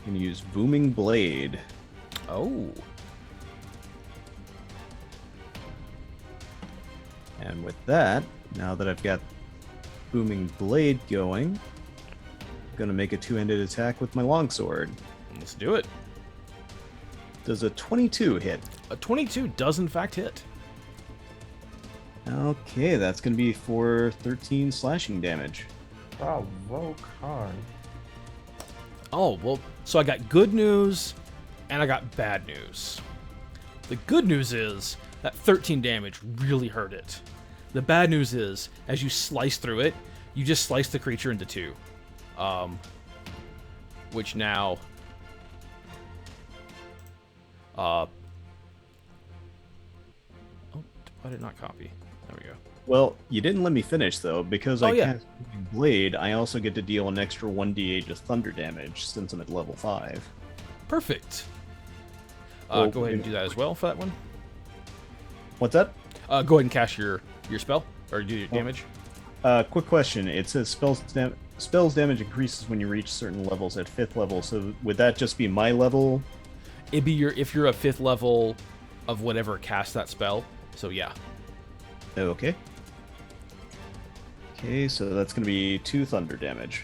S3: And use Booming Blade.
S1: Oh.
S3: And with that, now that I've got Booming Blade going, I'm going to make a 2-handed attack with my longsword.
S1: Let's do it.
S3: Does a 22 hit?
S1: A 22 does in fact hit.
S3: Okay, that's going to be for 13 slashing damage.
S4: Bravo, Karn.
S1: Oh, well, so I got good news and I got bad news. The good news is that 13 damage really hurt it. The bad news is, as you slice through it, you just slice the creature into 2. Which now... Oh, why did it not copy? There we go.
S3: Well, you didn't let me finish, though, because
S1: Oh,
S3: I
S1: yeah.
S3: cast Booming Blade, I also get to deal an extra 1d8 of thunder damage since I'm at level 5.
S1: Perfect.
S3: Well,
S1: go ahead and do that as well for that one.
S3: What's that?
S1: Go ahead and cast your spell, or do your damage.
S3: Quick question. It says spells damage increases when you reach certain levels at 5th level, so would that just be my level?
S1: It'd be if you're a 5th level of whatever cast that spell. So yeah.
S3: Okay. Okay, so that's going to be 2 thunder damage.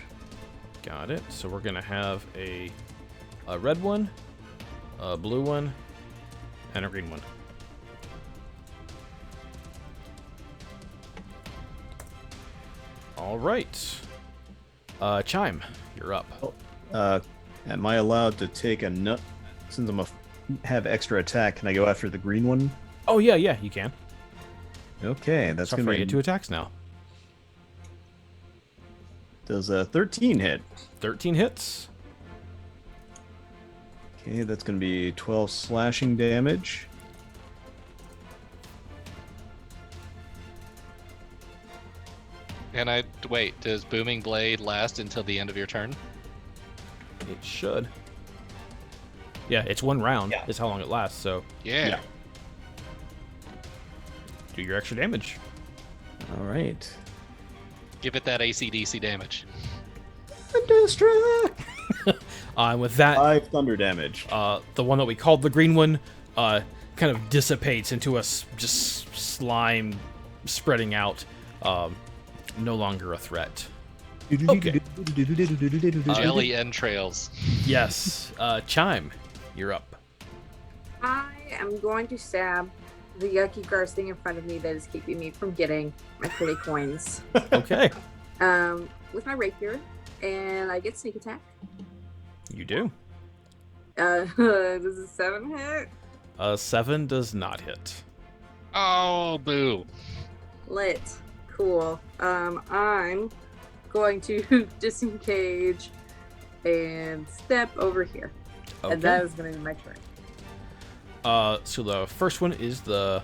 S1: Got it. So we're gonna have a red one, a blue one, and a green one. All right. Chime, you're up.
S3: Am I allowed to take a nut? Since have extra attack, can I go after the green one?
S1: Oh yeah, you can.
S3: Okay, that's
S1: So
S3: going
S1: far
S3: to
S1: you
S3: be...
S1: get 2 attacks now.
S3: Does a 13 hit?
S1: 13 hits.
S3: Okay, that's going to be 12 slashing damage.
S5: And wait, does Booming Blade last until the end of your turn?
S1: It should. Yeah, it's 1 round.
S3: Yeah.
S1: Is how long it lasts. So
S5: Yeah.
S1: do your extra damage.
S3: All right.
S5: Give it that AC/DC damage.
S3: Thunderstruck!
S1: And with that,
S3: 5 thunder damage.
S1: the one that we called the green one kind of dissipates into a just slime spreading out. No longer a threat. Okay.
S5: Jelly entrails.
S1: Yes. Chime, you're up.
S6: I am going to stab the yucky gross thing in front of me that is keeping me from getting my pretty coins.
S1: Okay.
S6: With my rapier, and I get sneak attack.
S1: You do.
S6: Does a 7 hit?
S1: 7 does not hit.
S5: Oh, boo.
S6: Lit. Cool. I'm going to disengage and step over here.
S1: Okay.
S6: And that is going to be my turn.
S1: So the first one is the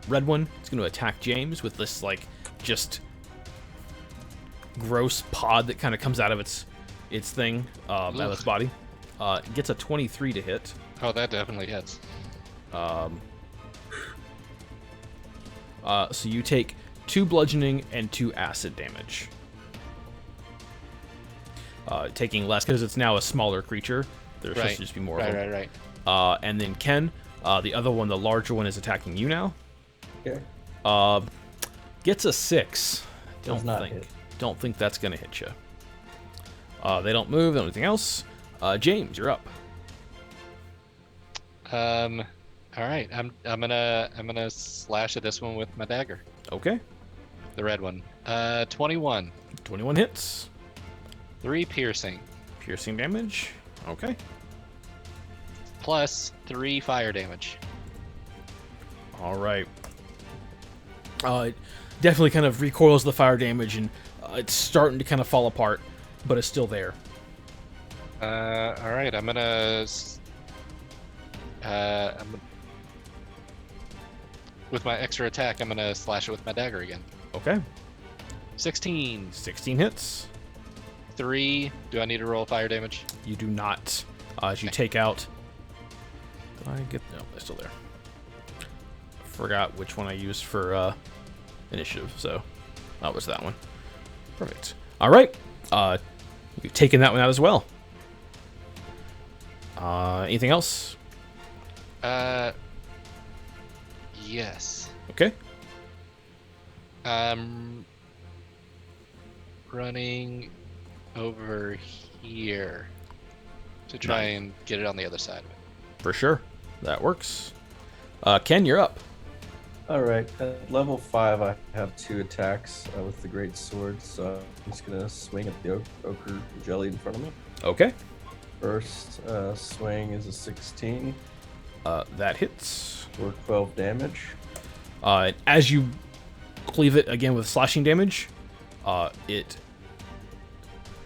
S1: red one. It's going to attack James with this, like, just gross pod that kind of comes out of its thing, out of its body. Gets a 23 to hit.
S5: Oh, that definitely hits.
S1: So you take 2 bludgeoning and 2 acid damage. Taking less because it's now a smaller creature. There's supposed to just be more of them.
S5: Right.
S1: And then Ken, the other one, the larger one, is attacking you now.
S4: Okay.
S1: Gets a 6.
S4: Does not hit.
S1: Don't think that's gonna hit you. They don't move. Anything else? James, you're up.
S5: All right. I'm gonna slash at this one with my dagger.
S1: Okay.
S5: The red one. 21.
S1: 21 hits.
S5: 3 piercing.
S1: Piercing damage. Okay.
S5: Plus 3 fire damage.
S1: All right. It definitely kind of recoils the fire damage, and it's starting to kind of fall apart, but it's still there.
S5: All right. I'm gonna with my extra attack, I'm gonna slash it with my dagger again.
S1: Okay.
S5: 16.
S1: 16 hits.
S5: 3. Do I need to roll fire damage?
S1: You do not. As you take out... Did I get... No, they're still there. Forgot which one I used for initiative, so that was that one. Perfect. All right. You've taken that one out as well. Anything else?
S5: Yes.
S1: Okay.
S5: I'm running over here to try and get it on the other side of it.
S1: For sure. That works. Ken, you're up.
S4: All right. At level 5, I have 2 attacks with the great sword, so I'm just gonna swing at the ochre jelly in front of me.
S1: Okay.
S4: First swing is a 16
S1: That hits.
S4: for 12 damage.
S1: As you cleave it again with slashing damage, it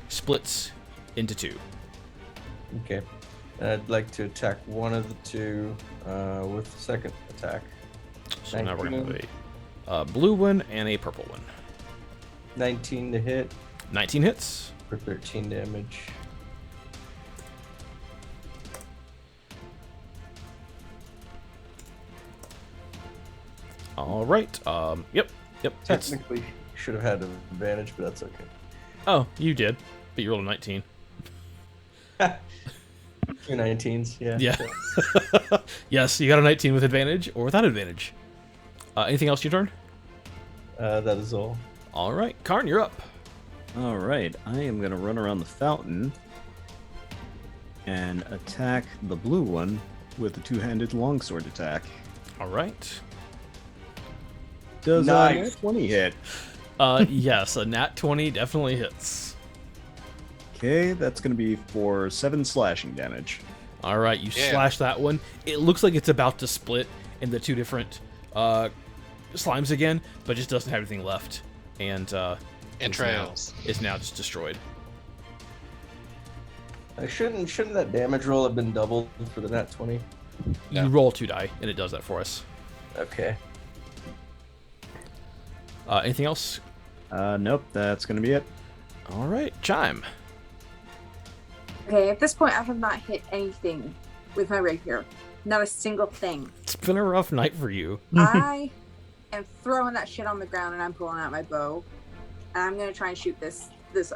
S1: splits into 2.
S4: Okay. And I'd like to attack one of the 2 with the second attack.
S1: So now we're going to have a blue one and a purple one.
S4: 19 to hit
S1: 19 hits.
S4: for 13 damage.
S1: All right. Yep. It's,
S4: Technically, should have had an advantage, but that's okay.
S1: oh, you did, but you rolled a 19.
S4: 2 19s, yeah.
S1: Yeah. Yes, you got a 19 with advantage or without advantage. Anything else your turn?
S4: That is all.
S1: All right, Karn, you're up.
S3: All right, I am going to run around the fountain and attack the blue one with a 2-handed longsword attack.
S1: All right.
S3: Does
S4: Nice.
S3: a 20 hit?
S1: Yes, a nat 20 definitely hits.
S3: Okay, that's going to be for 7 slashing damage.
S1: All right, you
S5: Yeah.
S1: slash that one. It looks like it's about to split into 2 different slimes again, but just doesn't have anything left, and
S5: Entrails.
S1: is now just destroyed.
S4: Shouldn't that damage roll have been doubled for the nat 20?
S5: Yeah.
S1: You roll 2 die, and it does that for us.
S4: Okay.
S1: Anything else?
S3: Nope, that's going to be it.
S1: All right, Chime.
S6: Okay, at this point, I have not hit anything with my rapier. Not a single thing.
S1: It's been a rough night for you.
S6: I am throwing that shit on the ground and I'm pulling out my bow. And I'm gonna try and shoot this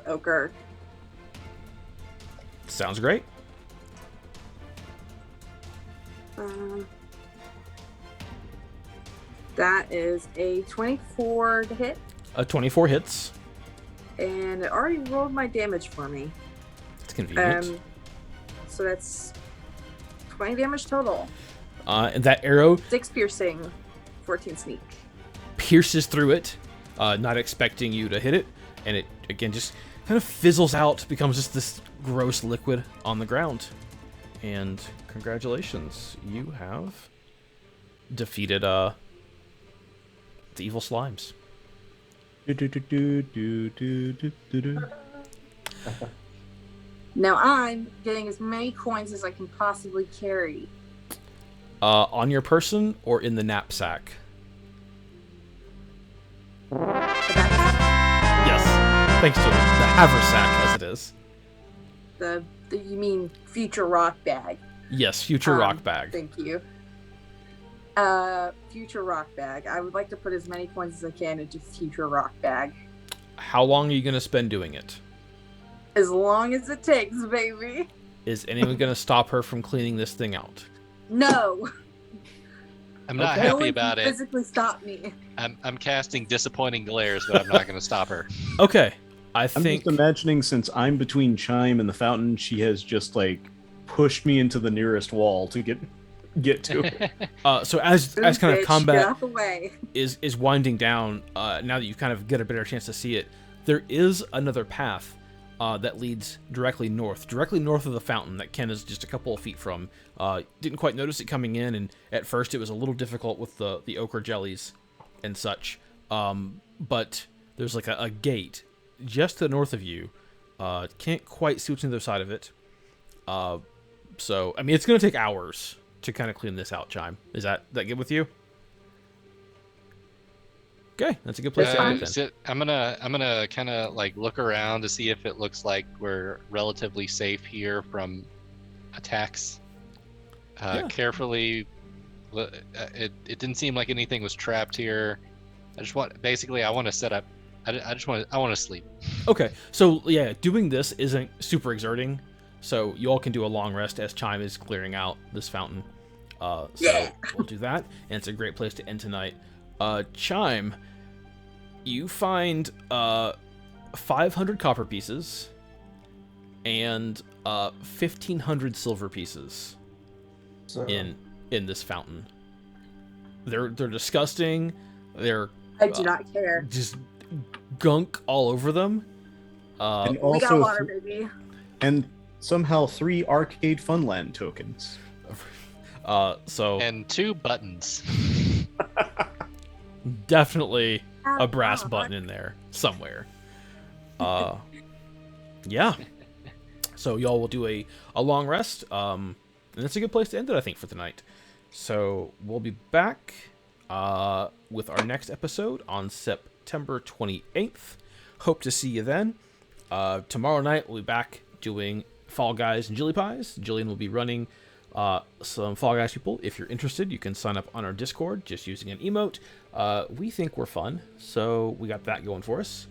S6: ochre.
S1: Sounds great.
S6: That is a 24 to hit,
S1: 24 hits.
S6: and it already rolled my damage for me.
S1: It's convenient.
S6: So that's 20 damage total.
S1: And that arrow
S6: 6 piercing, 14 sneak.
S1: pierces through it, not expecting you to hit it, and it again just kind of fizzles out, becomes just this gross liquid on the ground. And congratulations, you have defeated It's evil slimes.
S6: Now I'm getting as many coins as I can possibly carry.
S1: On your person or in the knapsack? Yes. Thanks to the haversack, as it is.
S6: The you mean future rock bag?
S1: Yes, future rock bag.
S6: Thank you. Future rock bag. I would like to put as many coins as I can into future rock bag.
S1: How long are you going to spend doing it?
S6: As long as it takes, baby.
S1: Is anyone going to stop her from cleaning this thing out?
S6: No.
S5: I'm not
S1: Okay.
S6: No
S5: happy
S6: one
S5: about
S6: can
S5: it.
S6: physically stop me.
S5: I'm casting disappointing glares, but I'm not going to stop her.
S1: Okay. I
S3: I'm
S1: think...
S3: just imagining, since I'm between Chime and the fountain, she has just like pushed me into the nearest wall to get to it.
S1: So as kind of
S6: Bitch, get
S1: combat
S6: out the way.
S1: is winding down, now that you kind of get a better chance to see it, there is another path that leads directly north of the fountain that Ken is just a couple of feet from. Didn't quite notice it coming in, and at first it was a little difficult with the ochre jellies and such. But there's like a gate just to the north of you. Can't quite see what's on the other side of it. So, I mean, it's going to take hours to kind of clean this out, Chime. Is that good with you? Okay, that's a good place to end it then.
S5: I'm gonna kind of like look around to see if it looks like we're relatively safe here from attacks.
S1: Yeah.
S5: Carefully, it didn't seem like anything was trapped here. I want to set up. I want to sleep.
S1: Okay, so yeah, doing this isn't super exerting, so you all can do a long rest as Chime is clearing out this fountain. So we'll do that, and it's a great place to end tonight. Chime, you find 500 copper pieces and 1,500 silver pieces in this fountain. They're disgusting. They're
S6: I do not care.
S1: just gunk all over them.
S3: And
S6: We got
S3: also,
S6: water, baby.
S3: and somehow 3 arcade funland tokens.
S1: So
S5: And 2 buttons.
S1: definitely a brass button in there somewhere. Yeah. So y'all will do a long rest. And it's a good place to end it, I think, for tonight. So we'll be back with our next episode on September 28th. Hope to see you then. Tomorrow night we'll be back doing Fall Guys and Jilly Pies. Jillian will be running some Fall Guys people. If you're interested, you can sign up on our Discord just using an emote. We think we're fun, so we got that going for us.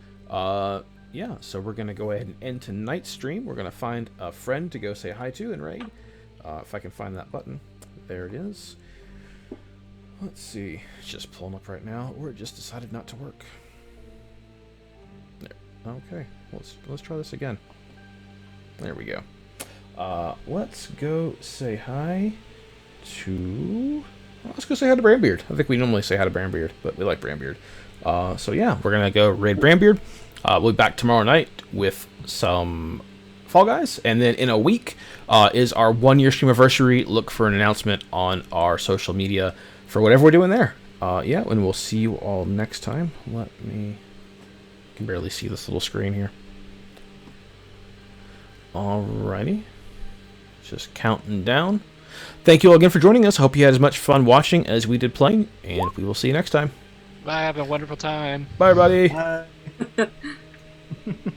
S1: Yeah, so we're going to go ahead and end tonight's stream. We're going to find a friend to go say hi to and raid. If I can find that button. There it is. Let's see. It's just pulling up right now, or it just decided not to work. There. Okay, let's try this again. There we go. Let's go say hi to... Let's go say hi to Brambeard. I think we normally say hi to Brambeard, but we like Brambeard. So yeah, we're going to go raid Brambeard. We'll be back tomorrow night with some Fall Guys. And then in a week is our 1-year stream anniversary. Look for an announcement on our social media for whatever we're doing there. Yeah, and we'll see you all next time. I can barely see this little screen here. Alrighty. Just counting down. Thank you all again for joining us. Hope you had as much fun watching as we did playing, and we will see you next time.
S5: Bye. Have a wonderful time.
S1: Bye, everybody.
S3: Bye.